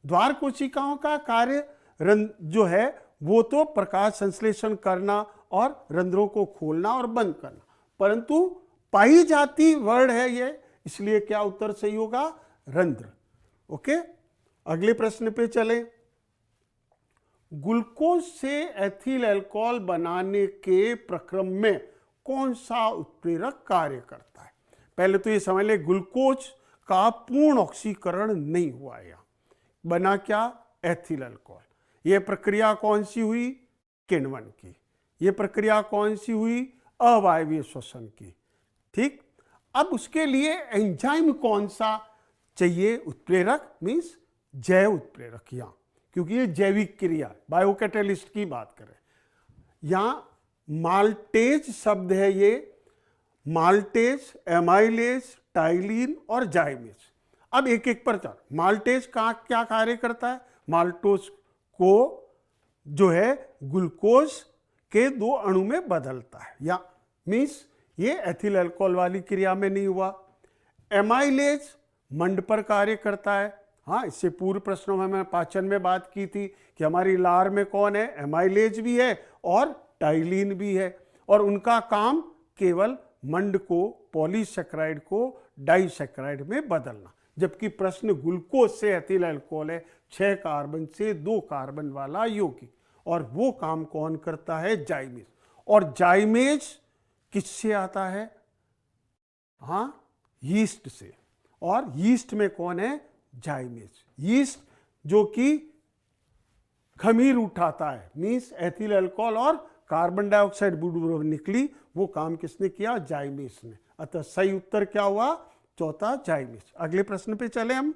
द्वार कोशिकाओं का कार्य जो है वो तो प्रकाश संश्लेषण करना और रंध्रों को खोलना और बंद करना, परंतु पाई जाती वर्ड है ये, इसलिए क्या उत्तर सही होगा? रंध्र। ओके, अगले प्रश्न पे चले। ग्लूकोज से एथिल अल्कोहल बनाने के प्रक्रम में कौन सा उत्प्रेरक कार्य करता है? पहले तो ये समझ ले, ग्लूकोज का पूर्ण ऑक्सीकरण नहीं हुआ, यहां बना क्या? Ethyl alcohol. यह प्रक्रिया कौन सी हुई? किण्वन की। यह प्रक्रिया कौन सी हुई? अवायवीय श्वसन की। ठीक, अब उसके लिए एंजाइम कौन सा चाहिए? उत्प्रेरक मीन्स जैव उत्प्रेरक, यहां, क्योंकि ये जैविक क्रिया, बायोकैटालिस्ट की बात करें। यहां माल्टेज शब्द है, ये माल्टेज, एमाइलेज, टाइलिन और जाइमेज। अब एक एक पर चल। माल्टेज का क्या कार्य करता है? माल्टोज को जो है ग्लूकोज के 2 अणु में बदलता है, या मीन्स ये एथिल अल्कोहल वाली क्रिया में नहीं हुआ। एमाइलेज मंड पर कार्य करता है। हाँ, इससे पूर्व प्रश्नों में मैं पाचन में बात की थी कि हमारी लार में कौन है, एमाइलेज भी है और टाइलिन भी है, और उनका काम केवल मंड को, पॉलीसेक्राइड को डाइसेक्राइड में बदलना। जबकि प्रश्न ग्लूकोज से एथिल अल्कोहल है, 6 कार्बन से 2 कार्बन वाला यौगिक, और वो काम कौन करता है, जाइमेज। और जाइमेज किससे आता है, हाँ, यीस्ट से। और यीस्ट में कौन है, जाइमेज। यीस्ट जो कि खमीर उठाता है, मीन्स एथिल अल्कोहल और कार्बन डाइऑक्साइड निकली, वो काम किसने किया, जाइमेज ने। अतः सही उत्तर क्या हुआ, चौथा, जाइमेज। अगले प्रश्न पे चले हम।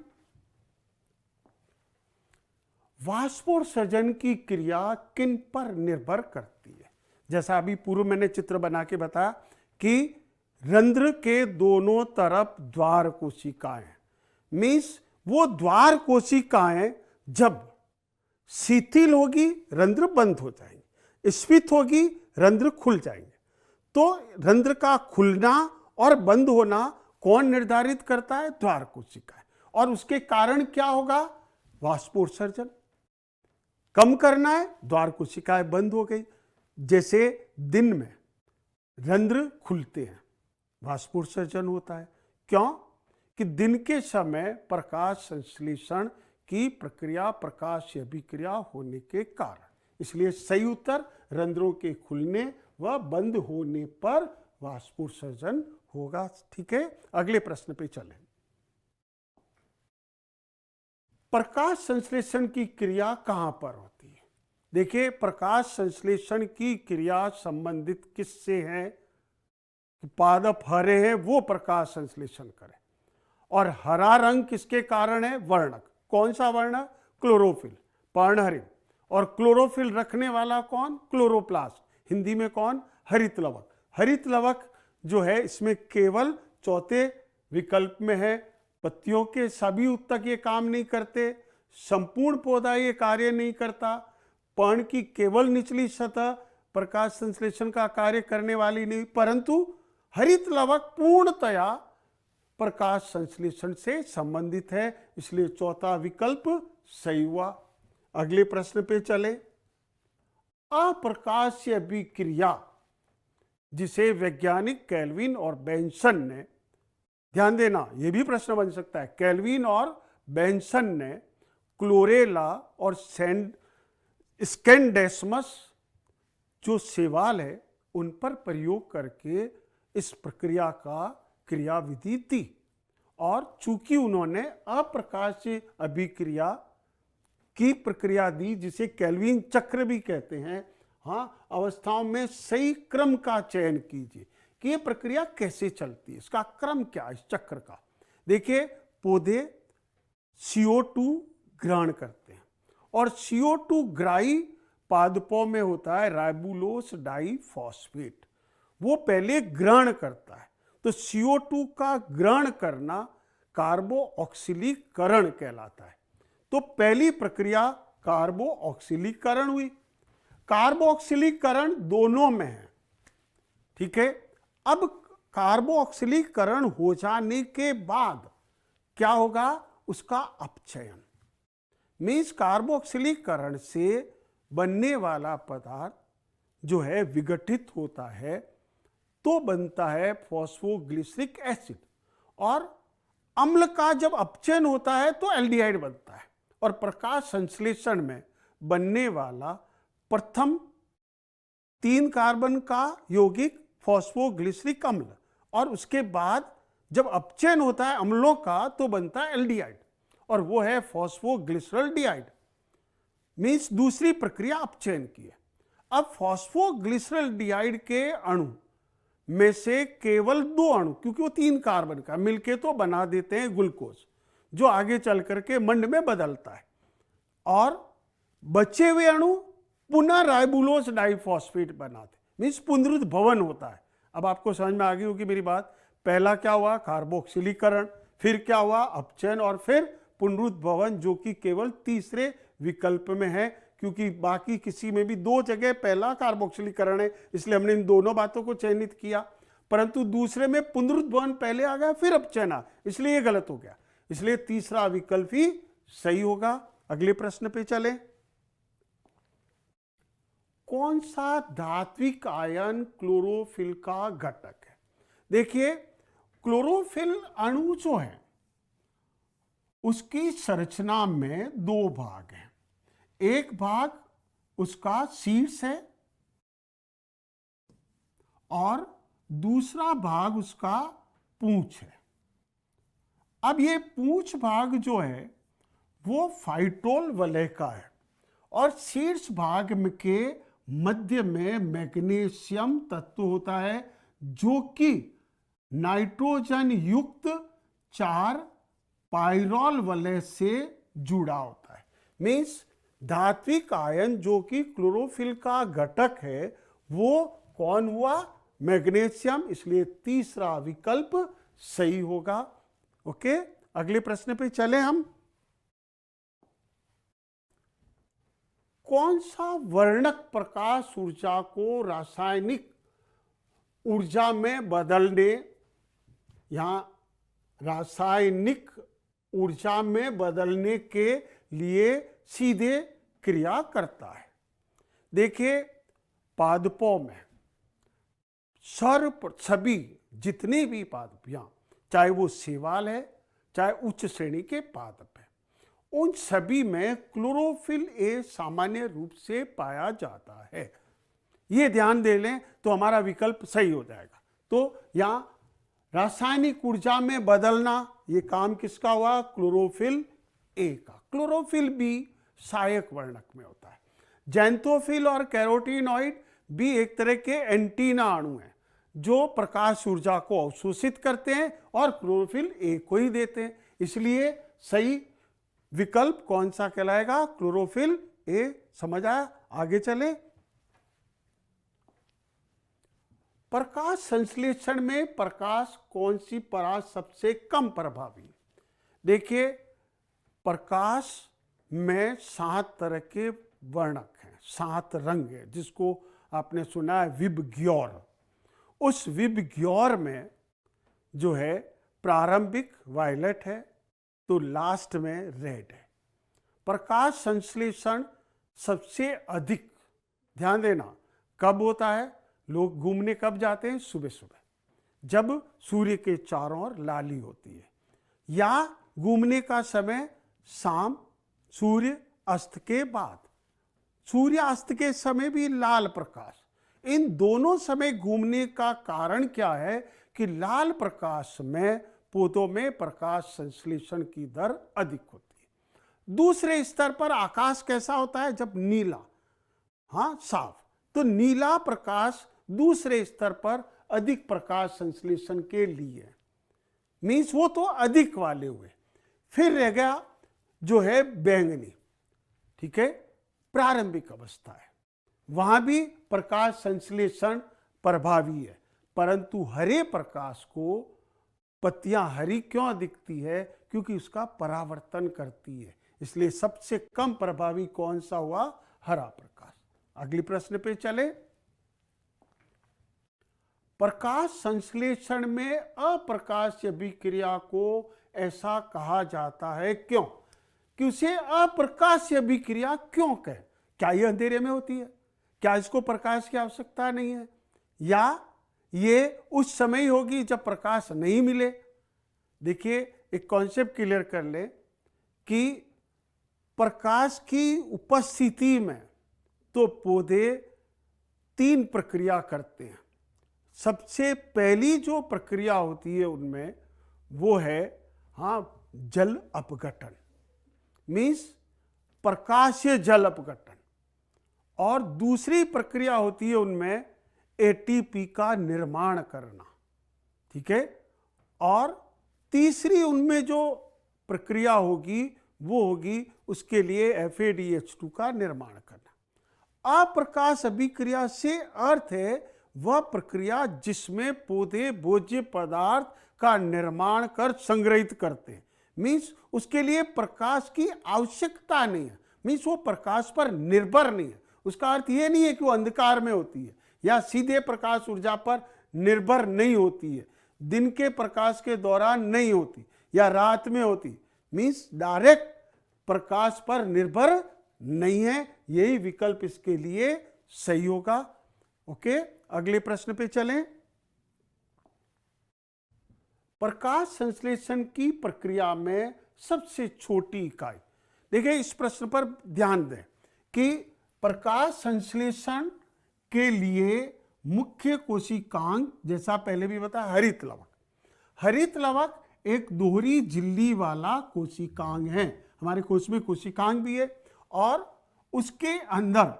वाष्पोत्सर्जन की क्रिया किन पर निर्भर करती है। जैसा अभी पूर्व मैंने चित्र बना के बताया कि रंध्र के दोनों तरफ द्वार कोशिकाएं, मीन्स वो द्वार कोशिकाएं जब शिथिल होगी रंध्र बंद हो जाएंगे, स्फीत होगी रंध्र खुल जाएंगे। तो रंध्र का खुलना और बंद होना कौन निर्धारित करता है, द्वार कोशिकाएं। और उसके कारण क्या होगा, वाष्पोत्सर्जन। कम करना है, द्वार कोशिकाएं बंद हो गई। जैसे दिन में रंध्र खुलते हैं, वाष्पोत्सर्जन होता है। क्यों, कि दिन के समय प्रकाश संश्लेषण की प्रक्रिया, प्रकाश अभिक्रिया होने के कारण। इसलिए सही उत्तर रंध्रों के खुलने व बंद होने पर वाष्पोत्सर्जन होगा। ठीक है, अगले प्रश्न पे चलें। प्रकाश संश्लेषण की क्रिया कहां पर होती है। देखिए, प्रकाश संश्लेषण की क्रिया संबंधित किससे है, पादप हरे हैं वो प्रकाश संश्लेषण करें। और हरा रंग किसके कारण है, वर्णक। कौन सा वर्णक, क्लोरोफिल, पर्णहरित। और क्लोरोफिल रखने वाला कौन, क्लोरोप्लास्ट, हिंदी में कौन, हरित लवक। हरित लवक जो है इसमें केवल चौथे विकल्प में है। पत्तियों के सभी उत्तक ये काम नहीं करते, संपूर्ण पौधा ये कार्य नहीं करता, पर्ण की केवल निचली सतह प्रकाश संश्लेषण का कार्य करने वाली नहीं, परंतु हरित लवक पूर्णतया प्रकाश संश्लेषण से संबंधित है। इसलिए चौथा विकल्प सही हुआ। अगले प्रश्न पे चले। अप्रकाशीय अभिक्रिया जिसे वैज्ञानिक केल्विन और बेंसन ने, ध्यान देना ये भी प्रश्न बन सकता है, केल्विन और बेंसन ने क्लोरेला और स्कैंडेस्मस जो शैवाल है उन पर प्रयोग करके इस प्रक्रिया का क्रियाविधि दी। और चूंकि उन्होंने अप्रकाशीय अभिक्रिया की प्रक्रिया दी जिसे केल्विन चक्र भी कहते हैं, हाँ, अवस्थाओं में सही क्रम का चयन कीजिए कि ये प्रक्रिया कैसे चलती है, इसका क्रम क्या है इस चक्र का। देखिए, पौधे CO2 ग्रहण करते हैं और CO2 ग्राही पादपों में होता है राइबुलोस डाइफॉस्फेट, वो पहले ग्रहण करता है। तो CO2 का ग्रहण करना कार्बोऑक्सीलीकरण कहलाता है। तो पहली प्रक्रिया कार्बोऑक्सीलीकरण हुई। कार्बोऑक्सीलीकरण दोनों में है, ठीक है। अब कार्बोऑक्सीलीकरण हो जाने के बाद क्या होगा, उसका अपचयन। मीन्स कार्बोऑक्सीलीकरण से बनने वाला पदार्थ जो है विघटित होता है तो बनता है फॉस्फोग्लिसरिक एसिड, और अम्ल का जब अपचयन होता है तो एल्डिहाइड बनता है। और प्रकाश संश्लेषण में बनने वाला प्रथम 3 कार्बन का यौगिक फॉस्फोग्लिसरिक अम्ल, और उसके बाद जब अपचयन होता है अम्लों का तो बनता है एल्डिहाइड, और वो है फॉस्फोग्लिसरल्डिहाइड। मीन्स दूसरी प्रक्रिया अपचयन की है। अब फॉस्फोग्लिसरल्डिहाइड के अणु में से केवल 2 अणु, क्योंकि वो 3 कार्बन का मिलके तो बना देते हैं ग्लूकोज, जो आगे चल करके मंड में बदलता है, और बचे हुए अणु पुनः राइबुलोस डाइफॉस्फेट बनाते, मीन्स पुनरुद्भवन होता है। अब आपको समझ में आ गई होगी मेरी बात। पहला क्या हुआ, कार्बोक्सिलीकरण, फिर क्या हुआ, अपचयन, और फिर पुनरुद्भवन, जो कि केवल तीसरे विकल्प में है, क्योंकि बाकी किसी में भी 2 जगह पहला कार्बोक्सिलीकरण है, इसलिए हमने इन दोनों बातों को चयनित किया। परंतु दूसरे में पुनरुद्भवन पहले आ गया फिर अपचयन, इसलिए ये गलत हो गया। इसलिए तीसरा विकल्प ही सही होगा। अगले प्रश्न पे चलें। कौन सा धात्विक आयन क्लोरोफिल का घटक है? देखिए, क्लोरोफिल अणु जो है उसकी संरचना में दो भाग हैं। एक भाग उसका शीर्ष है और दूसरा भाग उसका पूंछ है। अब ये पूंछ भाग जो है वो फाइटोल वलय का है और शीर्ष भाग में के मध्य में मैग्नीशियम तत्व होता है जो कि नाइट्रोजन युक्त 4 पाइरोल वलय से जुड़ा होता है। मीन्स धात्विक आयन जो कि क्लोरोफिल का घटक है वो कौन हुआ? मैग्नीशियम। इसलिए तीसरा विकल्प सही होगा। ओके, अगले प्रश्न पे चले हम। कौन सा वर्णक प्रकाश ऊर्जा को रासायनिक ऊर्जा में बदलने, यहां रासायनिक ऊर्जा में बदलने के लिए सीधे क्रिया करता है? देखिए, पादपों में सभी जितने भी पादप, यहाँ चाहे वो शैवाल है चाहे उच्च श्रेणी के पादप है, उन सभी में क्लोरोफिल ए सामान्य रूप से पाया जाता है। ये ध्यान दे लें तो हमारा विकल्प सही हो जाएगा। तो यहाँ रासायनिक ऊर्जा में बदलना, ये काम किसका हुआ? क्लोरोफिल ए का। क्लोरोफिल बी सहायक वर्णक में होता है। जैंथोफिल और कैरोटीनॉइड भी एक तरह के एंटीना अणु हैं जो प्रकाश ऊर्जा को अवशोषित करते हैं और क्लोरोफिल ए को ही देते हैं। इसलिए सही विकल्प कौन सा कहलाएगा? Chlorophyll A. समझ आया? आगे चले। प्रकाश संश्लेषण में प्रकाश कौन सी परास सबसे कम प्रभावी है? देखिए, प्रकाश में 7 तरह के वर्णक हैं, 7 रंग है, जिसको आपने सुना है विबग्योर। उस विबग्योर में जो है प्रारंभिक वायलेट है तो लास्ट में रेड है। प्रकाश संश्लेषण सबसे अधिक, ध्यान देना, कब होता है? लोग घूमने कब जाते हैं? सुबह सुबह, जब सूर्य के चारों ओर लाली होती है, या घूमने का समय शाम सूर्य अस्त के बाद। सूर्य अस्त के समय भी लाल प्रकाश। इन दोनों समय घूमने का कारण क्या है कि लाल प्रकाश में पौधों में प्रकाश संश्लेषण की दर अधिक होती है। दूसरे स्तर पर आकाश कैसा होता है? जब नीला, हाँ साफ, तो नीला प्रकाश दूसरे स्तर पर अधिक प्रकाश संश्लेषण के लिए, मीन्स वो तो अधिक वाले हुए। फिर रह गया जो है बैंगनी, ठीक है, प्रारंभिक अवस्था है, वहां भी प्रकाश संश्लेषण प्रभावी है, परंतु हरे प्रकाश को पत्तियां हरी क्यों दिखती है? क्योंकि उसका परावर्तन करती है। इसलिए सबसे कम प्रभावी कौन सा हुआ? हरा प्रकाश। अगले प्रश्न पे चले। प्रकाश संश्लेषण में अप्रकाश्य अभिक्रिया को ऐसा कहा जाता है क्यों? कि उसे अप्रकाश्य अभिक्रिया क्यों कहें? क्या यह अंधेरे में होती है? क्या इसको प्रकाश की आवश्यकता नहीं है? या ये उस समय होगी जब प्रकाश नहीं मिले? देखिए, एक कॉन्सेप्ट क्लियर कर ले कि प्रकाश की उपस्थिति में तो पौधे 3 प्रक्रिया करते हैं। सबसे पहली जो प्रक्रिया होती है उनमें वो है जल अपघटन, मीन्स प्रकाशीय जल अपघटन, और दूसरी प्रक्रिया होती है उनमें एटीपी का निर्माण करना, ठीक है, और तीसरी उनमें जो प्रक्रिया होगी वो होगी उसके लिए FADH2 का निर्माण करना। अप्रकाश अभिक्रिया से अर्थ है वह प्रक्रिया जिसमें पौधे भोज्य पदार्थ का निर्माण कर संग्रहित करते हैं, मीन्स उसके लिए प्रकाश की आवश्यकता नहीं है, मीन्स वो प्रकाश पर निर्भर नहीं है। उसका अर्थ ये नहीं है कि वो अंधकार में होती है या सीधे प्रकाश ऊर्जा पर निर्भर नहीं होती है, दिन के प्रकाश के दौरान नहीं होती या रात में होती, मीन्स डायरेक्ट प्रकाश पर निर्भर नहीं है। यही विकल्प इसके लिए सही होगा। ओके, अगले प्रश्न पे चलें। प्रकाश संश्लेषण की प्रक्रिया में सबसे छोटी इकाई, देखिए इस प्रश्न पर ध्यान दें कि प्रकाश संश्लेषण के लिए मुख्य कोशिकांग, जैसा पहले भी बताया, हरित लवक। हरित लवक एक दोहरी झिल्ली वाला कोशिकांग है। हमारे कोश में कोशिकांग भी है और उसके अंदर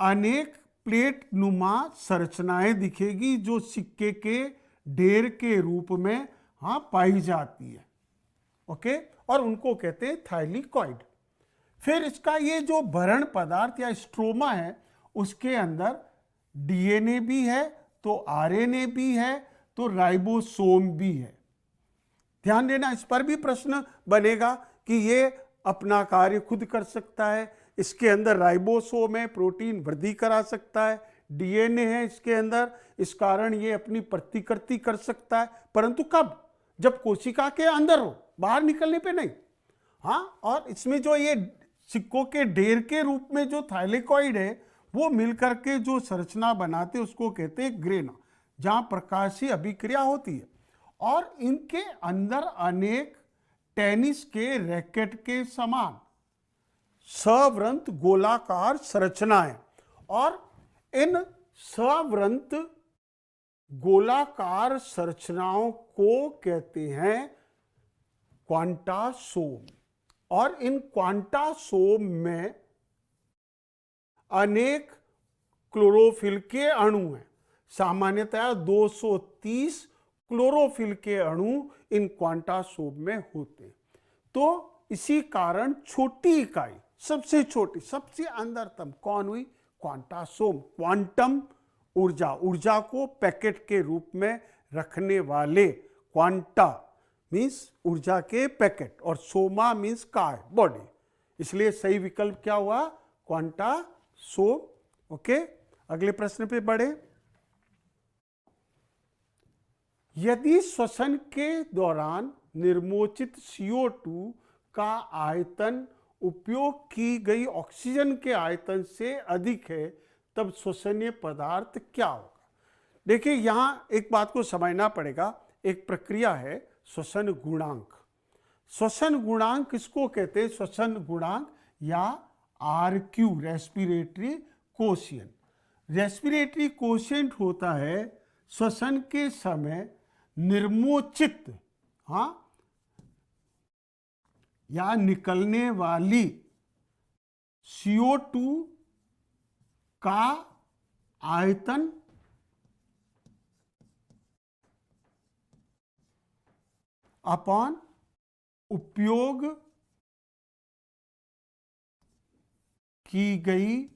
अनेक प्लेट नुमा संरचनाएं दिखेगी जो सिक्के के ढेर के रूप में पाई जाती है। ओके, और उनको कहते हैं थाइलिकॉइड। फिर इसका ये जो भरण पदार्थ या स्ट्रोमा है, उसके अंदर डीएनए भी है, तो आरएनए भी है, तो राइबोसोम भी है। ध्यान देना, इस पर भी प्रश्न बनेगा कि ये अपना कार्य खुद कर सकता है। इसके अंदर राइबोसोम है, प्रोटीन वृद्धि करा सकता है, डीएनए है इसके अंदर, इस कारण ये अपनी प्रतिकृति कर सकता है, परंतु कब? जब कोशिका के अंदर हो, बाहर निकलने पे नहीं। हाँ, और इसमें जो ये सिक्कों के ढेर के रूप में जो थाइलेकॉइड है, वो मिलकर के जो संरचना बनाते उसको कहते हैं ग्रेना, जहां प्रकाशीय अभिक्रिया होती है। और इनके अंदर अनेक टेनिस के रैकेट के समान सवृंत गोलाकार संरचनाएं, और इन सवृंत गोलाकार संरचनाओं को कहते हैं क्वांटासोम। और इन क्वांटासोम में अनेक क्लोरोफिल के अणु हैं। सामान्यतया 230 क्लोरोफिल के अणु इन क्वांटासोम में होते हैं। तो इसी कारण छोटी इकाई, सबसे छोटी, सबसे अंदरतम कौन हुई? क्वांटासोम। क्वांटम ऊर्जा, ऊर्जा को पैकेट के रूप में रखने वाले, क्वांटा मीन्स ऊर्जा के पैकेट, और सोमा मीन्स काय, बॉडी। इसलिए सही विकल्प क्या हुआ? क्वांटासोम। ओके, अगले प्रश्न पे बढ़े। यदि श्वसन के दौरान निर्मोचित CO2 का आयतन उपयोग की गई ऑक्सीजन के आयतन से अधिक है, तब श्वसनीय पदार्थ क्या होगा? देखिए, यहां एक बात को समझना पड़ेगा। एक प्रक्रिया है श्वसन गुणांक। श्वसन गुणांक किसको कहते हैं? श्वसन गुणांक या RQ, respiratory quotient. Respiratory quotient होता है श्वसन के समय निर्मोचित या निकलने वाली CO2 का आयतन अपॉन उपयोग की गई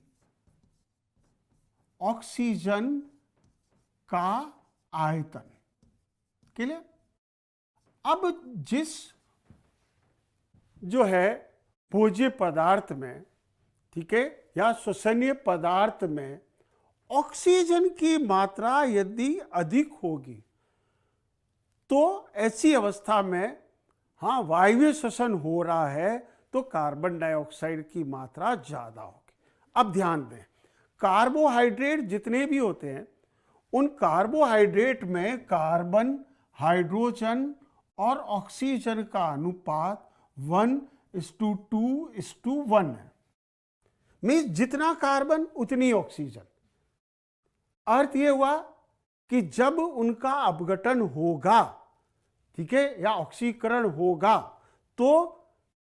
ऑक्सीजन का आयतन। क्लियर? अब जिस जो है भोज्य पदार्थ में, ठीक है, या श्वसनीय पदार्थ में ऑक्सीजन की मात्रा यदि अधिक होगी, तो ऐसी अवस्था में वायवीय श्वसन हो रहा है, तो कार्बन डाइऑक्साइड की मात्रा ज्यादा होगी। अब ध्यान दें, कार्बोहाइड्रेट जितने भी होते हैं, उन कार्बोहाइड्रेट में कार्बन, हाइड्रोजन और ऑक्सीजन का अनुपात 1:2:1 है। मीन्स जितना कार्बन उतनी ऑक्सीजन। अर्थ यह हुआ कि जब उनका अपघटन होगा, ठीक है, या ऑक्सीकरण होगा, तो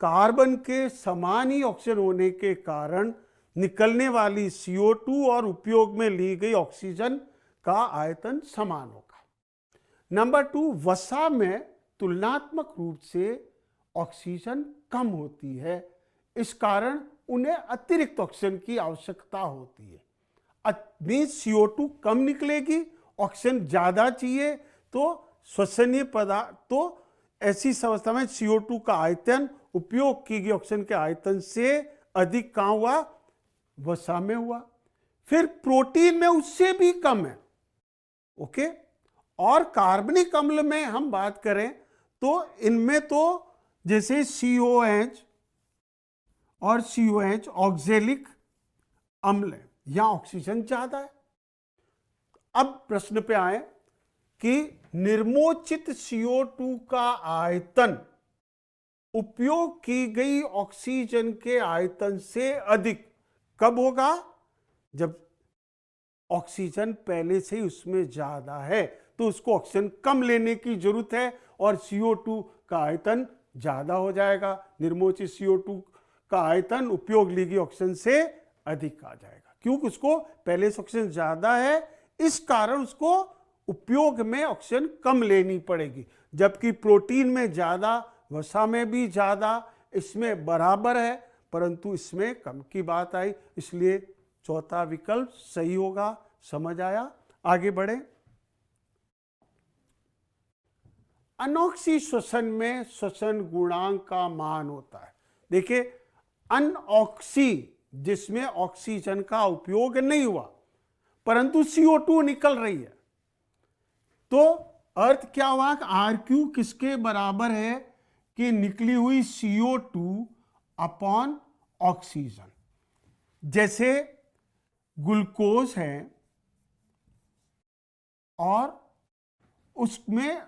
कार्बन के समान ही ऑक्सीजन होने के कारण निकलने वाली CO2 और उपयोग में ली गई ऑक्सीजन का आयतन समान होगा। नंबर 2, वसा में तुलनात्मक रूप से ऑक्सीजन कम होती है, इस कारण उन्हें अतिरिक्त ऑक्सीजन की आवश्यकता होती है। CO2 कम निकलेगी, ऑक्सीजन ज्यादा चाहिए, तो श्वसनीय पदार्थ, तो ऐसी अवस्था में CO2 का आयतन उपयोग की गई ऑक्सीजन के आयतन से अधिक कहां हुआ? वसा में हुआ। फिर प्रोटीन में उससे भी कम है। ओके। और कार्बनिक अम्ल में हम बात करें तो इनमें तो जैसे COH और COH ऑक्जेलिक अम्ल है, यहां ऑक्सीजन ज्यादा है। अब प्रश्न पे आए कि निर्मोचित CO2 का आयतन उपयोग की गई ऑक्सीजन के आयतन से अधिक कब होगा? जब ऑक्सीजन पहले से ही उसमें ज्यादा है तो उसको ऑक्सीजन कम लेने की जरूरत है और CO2 का आयतन ज्यादा हो जाएगा। निर्मोचित CO2 का आयतन उपयोग ली गई ऑक्सीजन से अधिक आ जाएगा, क्योंकि उसको पहले से ऑक्सीजन ज्यादा है, इस कारण उसको उपयोग में ऑक्सीजन कम लेनी पड़ेगी। जबकि प्रोटीन में ज्यादा, वसा में भी ज्यादा, इसमें बराबर है, परंतु इसमें कम की बात आई, इसलिए चौथा विकल्प सही होगा। समझ आया? आगे बढ़े। अनॉक्सी श्वसन में श्वसन गुणांक का मान होता है। देखिए, अनऑक्सी जिसमें ऑक्सीजन का उपयोग नहीं हुआ परंतु CO2 निकल रही है, तो अर्थ क्या हुआ? RQ किसके बराबर है कि निकली हुई CO2 अपॉन ऑक्सीजन। जैसे ग्लूकोज है और उसमें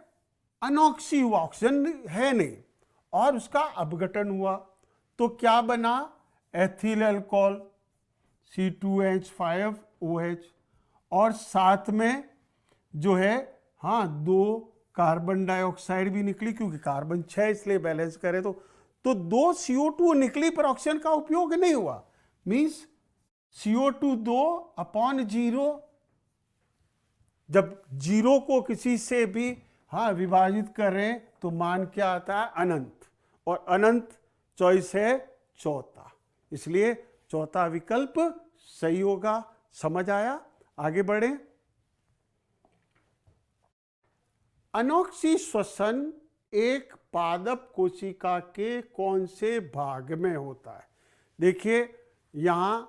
अनॉक्सी हुआ, ऑक्सीजन है नहीं, और उसका अपघटन हुआ तो क्या बना? एथिल अल्कोहल C2H5OH, और साथ में जो है दो कार्बन डाइऑक्साइड भी निकली, क्योंकि कार्बन 6 इसलिए बैलेंस करें तो 2 CO2 निकली पर ऑक्सीजन का उपयोग नहीं हुआ। Means CO2 2 upon 0। जब 0 को किसी से भी विभाजित करें तो मान क्या आता है? अनंत, और अनंत चॉइस है चौथा, इसलिए चौथा विकल्प सही होगा। समझ आया? आगे बढ़े। अनॉक्सी श्वसन एक पादप कोशिका के कौन से भाग में होता है? देखिए यहां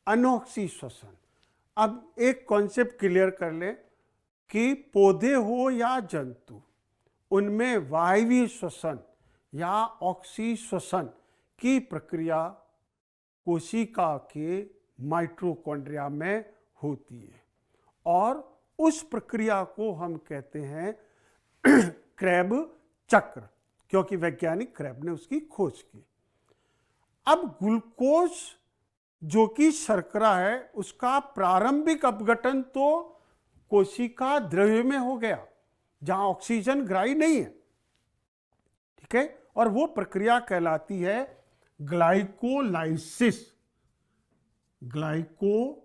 अनॉक्सी श्वसन, अब एक कॉन्सेप्ट क्लियर कर ले कि पौधे हो या जंतु, उनमें वायवीय श्वसन या ऑक्सी श्वसन की प्रक्रिया कोशिका के माइटोकॉन्ड्रिया में होती है, और उस प्रक्रिया को हम कहते हैं क्रेब चक्र, क्योंकि वैज्ञानिक क्रेब ने उसकी खोज की। अब ग्लूकोज जो कि शर्करा है, उसका प्रारंभिक अपघटन तो कोशिका द्रव्य में हो गया जहां ऑक्सीजन ग्राही नहीं है, ठीक है, और वो प्रक्रिया कहलाती है ग्लाइकोलाइसिस। ग्लाइकोलाइसिस,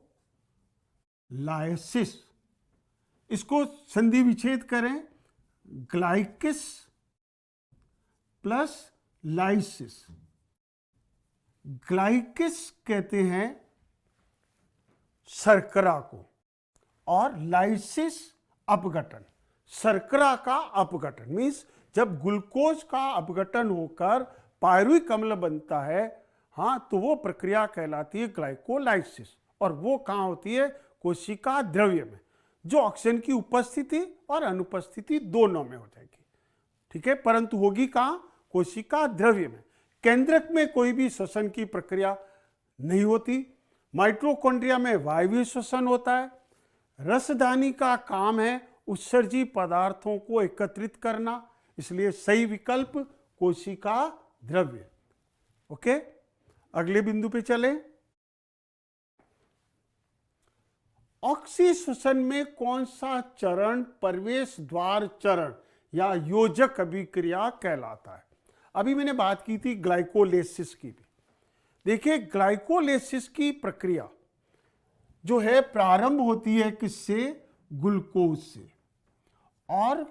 इसको संधि विच्छेद करें, ग्लाइकिस प्लस लाइसिस। ग्लाइकिस कहते हैं शर्करा को, और लाइसिस अपघटन। शर्करा का अपघटन मीन्स जब ग्लूकोज का अपघटन होकर पायरुविक अम्ल बनता है, तो वो प्रक्रिया कहलाती है ग्लाइकोलाइसिस, और वो कहाँ होती है? कोशिका द्रव्य में, जो ऑक्सीजन की उपस्थिति और अनुपस्थिति दोनों में हो जाएगी, ठीक है, परंतु होगी कहाँ? कोशिका द्रव्य में। केंद्रक में कोई भी श्वसन की प्रक्रिया नहीं होती। माइटोकॉन्ड्रिया में वायवीय श्वसन होता है। रसधानी का काम है उत्सर्जी पदार्थों को एकत्रित करना, इसलिए सही विकल्प कोशिका द्रव्य। ओके, अगले बिंदु पे चले। ऑक्सी श्वसन में कौन सा चरण प्रवेश द्वार चरण या योजक अभिक्रिया कहलाता है? अभी मैंने बात की थी ग्लाइकोलाइसिस की भी। देखिए, ग्लाइकोलाइसिस की प्रक्रिया जो है प्रारंभ होती है किससे? ग्लूकोज से, और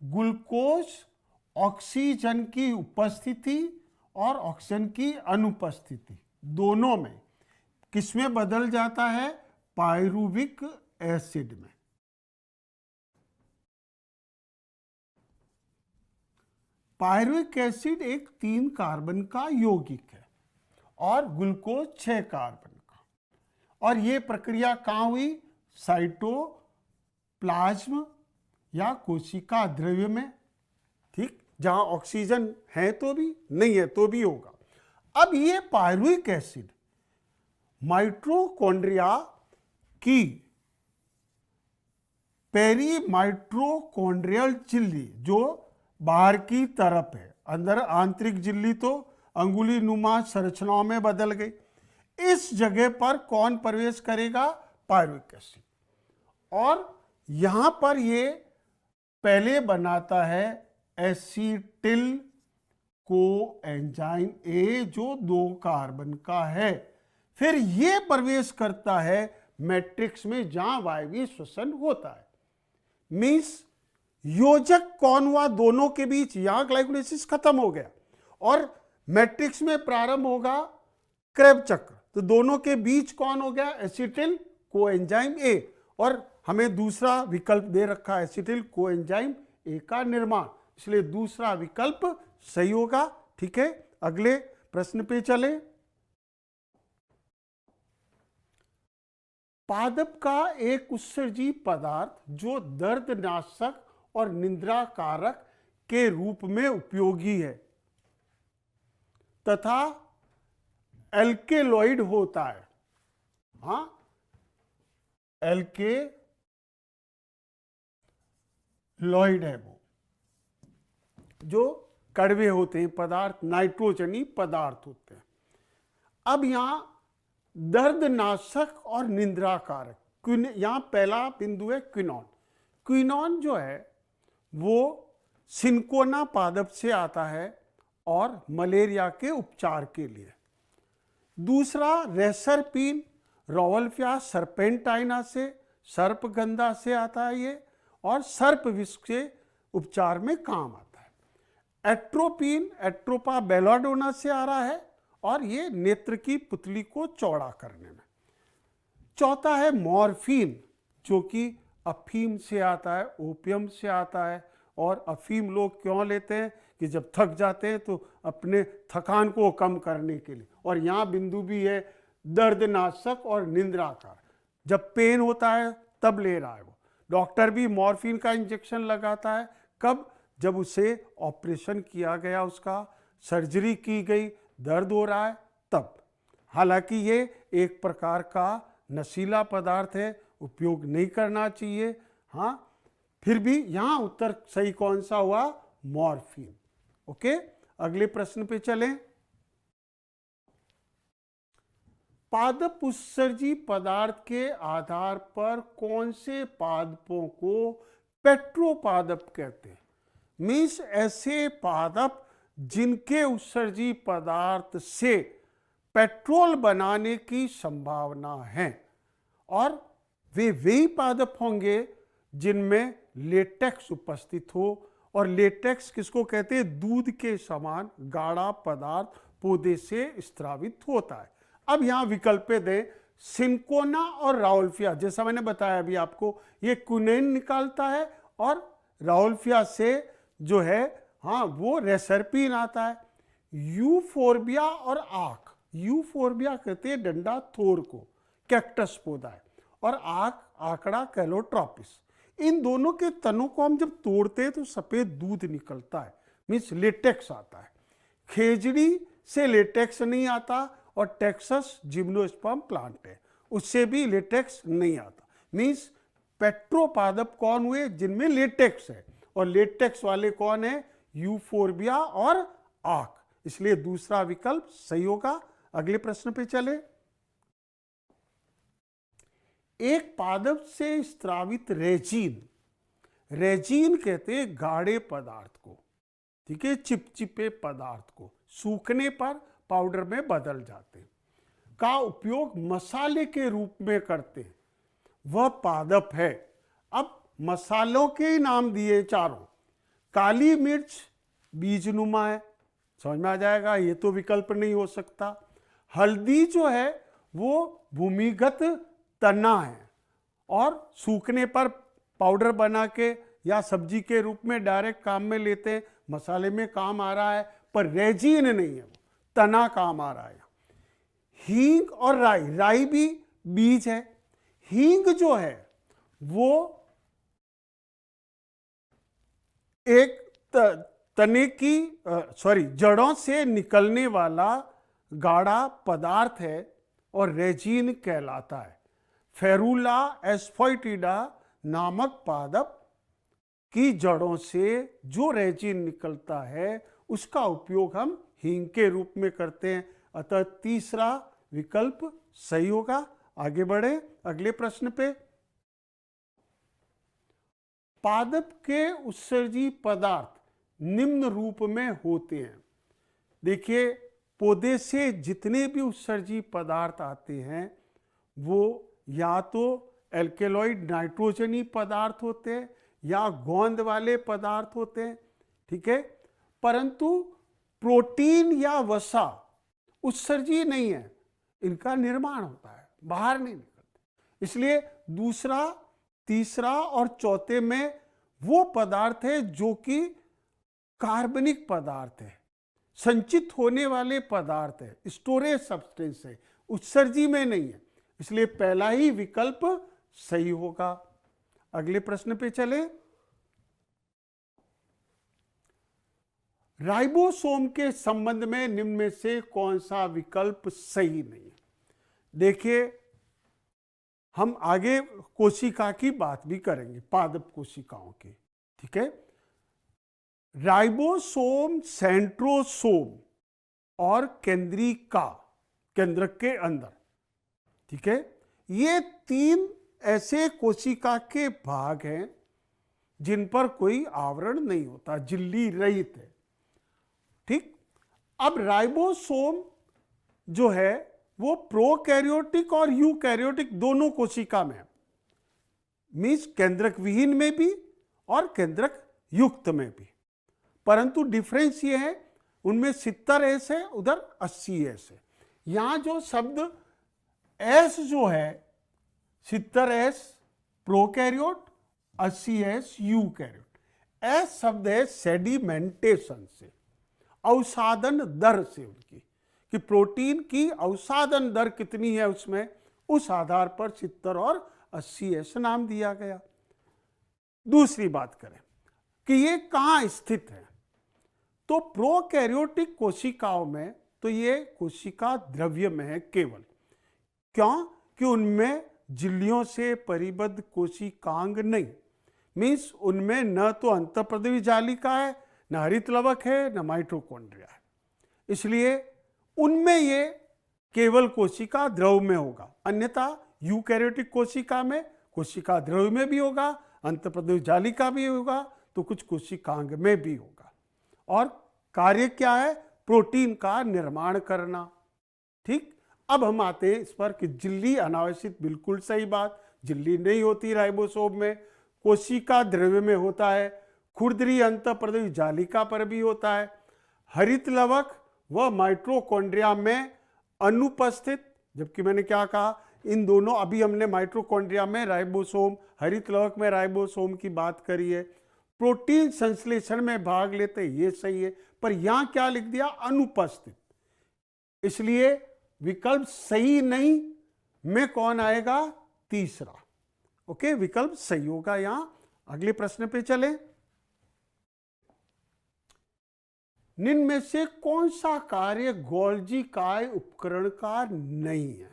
ग्लूकोज ऑक्सीजन की उपस्थिति और ऑक्सीजन की अनुपस्थिति दोनों में किसमें बदल जाता है? पायरुविक एसिड में। पायरुविक एसिड एक 3 कार्बन का यौगिक है और ग्लूकोज 6 कार्बन का, और ये प्रक्रिया कहाँ हुई? प्लाज्मा या कोशिका द्रव्य में, ठीक, जहां ऑक्सीजन है तो भी, नहीं है तो भी होगा। अब ये पायरुविक एसिड माइटोकॉन्ड्रिया की पेरीमाइटोकॉन्ड्रियल झिल्ली जो बाहर की तरफ है, अंदर आंतरिक झिल्ली तो अंगुली नुमा संरचनाओं में बदल गई, इस जगह पर कौन प्रवेश करेगा? Pyruvic acid. और यहां पर ये पहले बनाता है एसिटिल कोएंजाइम ए जो 2 कार्बन का है, फिर ये प्रवेश करता है मैट्रिक्स में जहां वायवीय श्वसन होता है। मीन्स योजक कौन हुआ दोनों के बीच? यहां ग्लाइकोलाइसिस खत्म हो गया और मैट्रिक्स में प्रारंभ होगा क्रेब चक्र, तो दोनों के बीच कौन हो गया? Acetyl coenzyme A. और हमें दूसरा विकल्प दे रखा है एसिटिल कोएंजाइम ए का निर्माण, इसलिए दूसरा विकल्प सही होगा। ठीक है, अगले प्रश्न पे चले। पादप का एक उत्सर्जी पदार्थ जो दर्दनाशक और निद्रा कारक के रूप में उपयोगी है तथा एल्केलॉइड होता है। हाँ, एल्केलॉइड है वो, जो कड़वे होते हैं पदार्थ, नाइट्रोजनी पदार्थ होते हैं। अब यहां दर्दनाशक और निद्राकारक, यहां पहला बिंदु है क्विनॉन। क्विनॉन जो है वो सिनकोना पादप से आता है और मलेरिया के उपचार के लिए। दूसरा रेसरपीन रोवल्फिया सर्पेंटाइना से, सर्पगंधा से आता है ये, और सर्प विष के उपचार में काम आता है। एट्रोपीन एट्रोपा बेलाडोना से आ रहा है और ये नेत्र की पुतली को चौड़ा करने में। चौथा है मॉर्फिन जो कि अफीम से आता है, ओपियम से आता है। और अफीम लोग क्यों लेते हैं? कि जब थक जाते हैं तो अपने थकान को कम करने के लिए। और यहाँ बिंदु भी है दर्दनाशक और निद्राकार, जब पेन होता है तब ले रहा है वो। डॉक्टर भी मॉर्फिन का इंजेक्शन लगाता है, कब? जब उसे ऑपरेशन किया गया, उसका सर्जरी की गई, दर्द हो रहा है तब। हालांकि ये एक प्रकार का नशीला पदार्थ है, उपयोग नहीं करना चाहिए। हाँ, फिर भी यहां उत्तर सही कौन सा हुआ? मॉर्फिन। ओके, अगले प्रश्न पे चलें। पादप उत्सर्जी पदार्थ के आधार पर कौन से पादपों को पेट्रोपादप कहते हैं? मीन्स ऐसे पादप जिनके उत्सर्जी पदार्थ से पेट्रोल बनाने की संभावना है, और वे वही पादप होंगे जिनमें लेटेक्स उपस्थित हो। और लेटेक्स किसको कहते हैं? दूध के समान गाढ़ा पदार्थ पौधे से स्त्रावित होता है। अब यहां विकल्प दें, सिनकोना और राउल्फिया, जैसा मैंने बताया अभी आपको, ये क्विनोन निकालता है और राउल्फिया से जो है, हाँ, वो रेसरपीन आता है। यूफोर्बिया और आक, यूफोर्बिया कहते हैं डंडा थोर को, कैक्टस पौधा है, और आक आंकड़ा कैलोट्रोपिस। इन दोनों के तनों को हम जब तोड़ते हैं तो सफेद दूध निकलता है, मीन्स लेटेक्स आता है। खेजड़ी से लेटेक्स नहीं आता, और टेक्सस जिम्नोस्पर्म प्लांट है, उससे भी लेटेक्स नहीं आता। मीन्स पेट्रोपादप कौन हुए? जिनमें लेटेक्स है, और लेटेक्स वाले कौन है? यूफोर्बिया और आक। इसलिए दूसरा विकल्प सही होगा। अगले प्रश्न पे चले। एक पादप से स्त्रावित रेजिन, रेजिन कहते हैं गाढ़े पदार्थ को, ठीक है, चिपचिपे पदार्थ को, सूखने पर पाउडर में बदल जाते हैं, का उपयोग मसाले के रूप में करते हैं, वह पादप है। अब मसालों के नाम दिए चारों। काली मिर्च बीजनुमा है, समझ में आ जाएगा, ये तो विकल्प नहीं हो सकता। हल्दी जो है वो भूमिगत तना है, और सूखने पर पाउडर बना के या सब्जी के रूप में डायरेक्ट काम में लेते हैं, मसाले में काम आ रहा है, पर रेजिन नहीं है, वो तना काम आ रहा है। हींग और राई, राई भी बीज है। हींग जो है वो एक तने की जड़ों से निकलने वाला गाढ़ा पदार्थ है और रेजिन कहलाता है। फेरुला एस्फोइटिडा नामक पादप की जड़ों से जो रेजिन निकलता है उसका उपयोग हम हींग के रूप में करते हैं। अतः तीसरा विकल्प सही होगा। आगे बढ़े अगले प्रश्न पे। पादप के उत्सर्जी पदार्थ निम्न रूप में होते हैं। देखिए, पौधे से जितने भी उत्सर्जी पदार्थ आते हैं वो या तो एल्केलॉइड नाइट्रोजनी पदार्थ होते हैं या गोंद वाले पदार्थ होते हैं, ठीक है। परंतु प्रोटीन या वसा उत्सर्जी नहीं है, इनका निर्माण होता है, बाहर नहीं निकलते। इसलिए दूसरा, तीसरा और चौथे में वो पदार्थ है जो कि कार्बनिक पदार्थ है, संचित होने वाले पदार्थ है, स्टोरेज सब्सटेंस है, उत्सर्जी में नहीं है। इसलिए पहला ही विकल्प सही होगा। अगले प्रश्न पे चले। राइबोसोम के संबंध में निम्न में से कौन सा विकल्प सही नहीं है? देखिए, हम आगे कोशिका की बात भी करेंगे, पादप कोशिकाओं की, ठीक है। राइबोसोम, सेंट्रोसोम और केंद्रिका, केंद्रक के अंदर, ठीक है, ये तीन ऐसे कोशिका के भाग हैं जिन पर कोई आवरण नहीं होता, झिल्ली रहित है, ठीक। अब राइबोसोम जो है वो प्रोकैरियोटिक और यूकैरियोटिक दोनों कोशिका में, मीन्स केंद्रक विहीन में भी और केंद्रक युक्त में भी। परंतु डिफरेंस ये है, उनमें 70S है, उधर 80S है। यहां जो शब्द S जो है, 70S prokaryote, 80S eukaryote. S शब्द है सेडिमेंटेशन से, अवसादन दर से, उनकी कि प्रोटीन की अवसादन दर कितनी है उसमें, उस आधार पर 70 और 80S नाम दिया गया। दूसरी बात करें कि ये कहाँ स्थित है, तो प्रोकैरियोटिक कोशिकाओं में तो ये कोशिका द्रव्य में है केवल। क्यों? कि उनमें झिल्लियों से परिबद्ध कोशिकांग नहीं, मीन्स उनमें न तो अंतःप्रदेवी जालिका है, न हरित लवक है, न माइटोकॉन्ड्रिया है। इसलिए उनमें ये केवल कोशिका द्रव में होगा। अन्यथा यूकैरियोटिक कोशिका में कोशिका द्रव में भी होगा, अंतःप्रदेवी जालिका भी होगा, तो कुछ कोशिकांग में भी होगा। और कार्य क्या है? प्रोटीन का निर्माण करना, ठीक। अब हम आते हैं इस पर कि झिल्ली अनावश्यक, बिल्कुल सही बात, झिल्ली नहीं होती राइबोसोम में, कोशिका द्रव्य में होता है, खुरदरी अंतःप्रदेवी जालिका पर भी होता है, हरित लवक व माइटोकॉन्ड्रिया में अनुपस्थित। जबकि मैंने क्या कहा, इन दोनों, अभी हमने माइटोकॉन्ड्रिया में राइबोसोम, हरित लवक में राइबोसोम की बात करी है। प्रोटीन संश्लेषण में भाग लेते, ये सही है, पर यहां क्या लिख दिया? अनुपस्थित। इसलिए विकल्प सही नहीं में कौन आएगा? तीसरा। ओके, विकल्प सही होगा यहां। अगले प्रश्न पे चले। निम्न में से कौन सा कार्य गोल्जी काय उपकरण का नहीं है?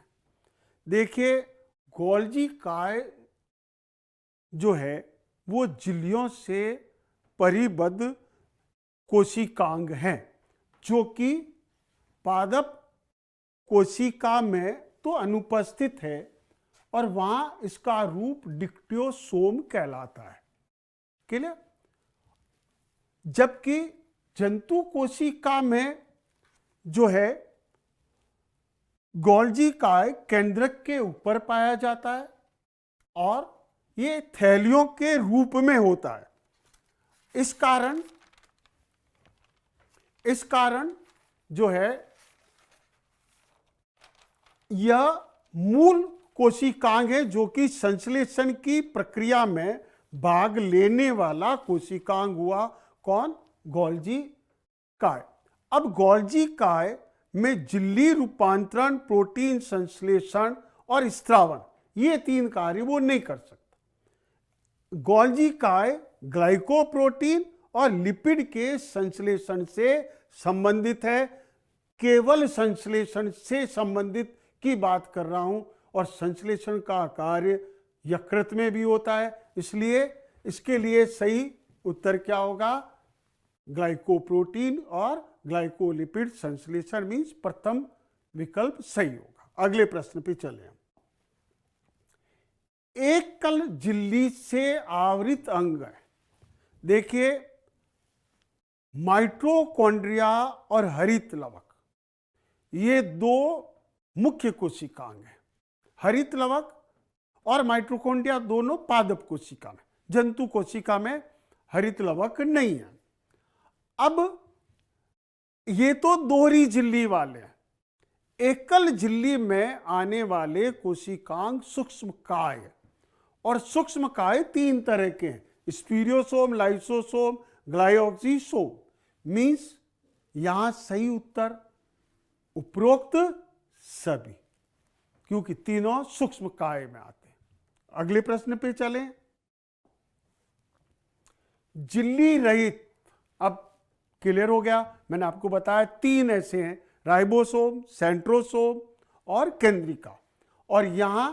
देखिए, गोल्जी काय जो है वो झिल्लियों से परिबद्ध कोशिकांग है, जो कि पादप कोशिका में तो अनुपस्थित है और वहां इसका रूप डिक्टियोसोम कहलाता है, क्लियर। जबकि जंतु कोशिका में जो है गोल्जी काय केंद्रक के ऊपर पाया जाता है और ये थैलियों के रूप में होता है। इस कारण जो है यह मूल कोशिकांग है, जो कि संश्लेषण की प्रक्रिया में भाग लेने वाला कोशिकांग हुआ। कौन? गोल्जी काय। अब गोल्जी काय में झिल्ली रूपांतरण, प्रोटीन संश्लेषण और स्त्रावण, ये तीन कार्य वो नहीं कर सकता। गोल्जी काय ग्लाइकोप्रोटीन और लिपिड के संश्लेषण से संबंधित है। केवल संश्लेषण से संबंधित की बात कर रहा हूं, और संश्लेषण का कार्य यकृत में भी होता है, इसलिए इसके लिए सही उत्तर क्या होगा? ग्लाइकोप्रोटीन और ग्लाइकोलिपिड संश्लेषण मीन्स प्रथम विकल्प सही होगा। अगले प्रश्न पे चले हम। एकल झिल्ली से आवृत अंग है। देखिए, माइटोकॉन्ड्रिया और हरित लवक, ये दो मुख्य कोशिकांग हैं। हरित लवक और माइटोकॉन्ड्रिया दोनों पादप कोशिका में, जंतु कोशिका में हरित लवक नहीं है। अब ये तो दोहरी झिल्ली वाले हैं। एकल झिल्ली में आने वाले कोशिकांग सूक्ष्मकाय, और सूक्ष्मकाय तीन तरह के हैं, स्पीरियोसोम, लाइसोसोम, ग्लाइओक्सिसोम। मीन्स यहां सही उत्तर उपरोक्त सभी, क्योंकि तीनों सूक्ष्मकाय में आते हैं। अगले प्रश्न पे चलें। झिल्ली रहित, अब क्लियर हो गया। मैंने आपको बताया तीन ऐसे हैं, राइबोसोम, सेंट्रोसोम और केंद्रिका। और यहां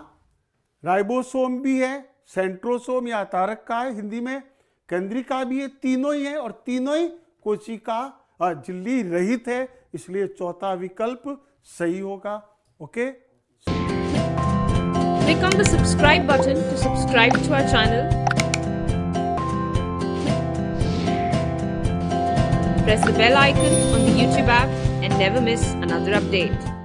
राइबोसोम भी है, सेंट्रोसोम या तारक का है हिंदी में, केंद्रिका भी है, तीनों ही है, और तीनों ही कोशिका झिल्ली रहित है, इसलिए चौथा विकल्प सही होगा। Okay, Click on the subscribe button to subscribe to our channel. Press the bell icon on the YouTube app and never miss another update.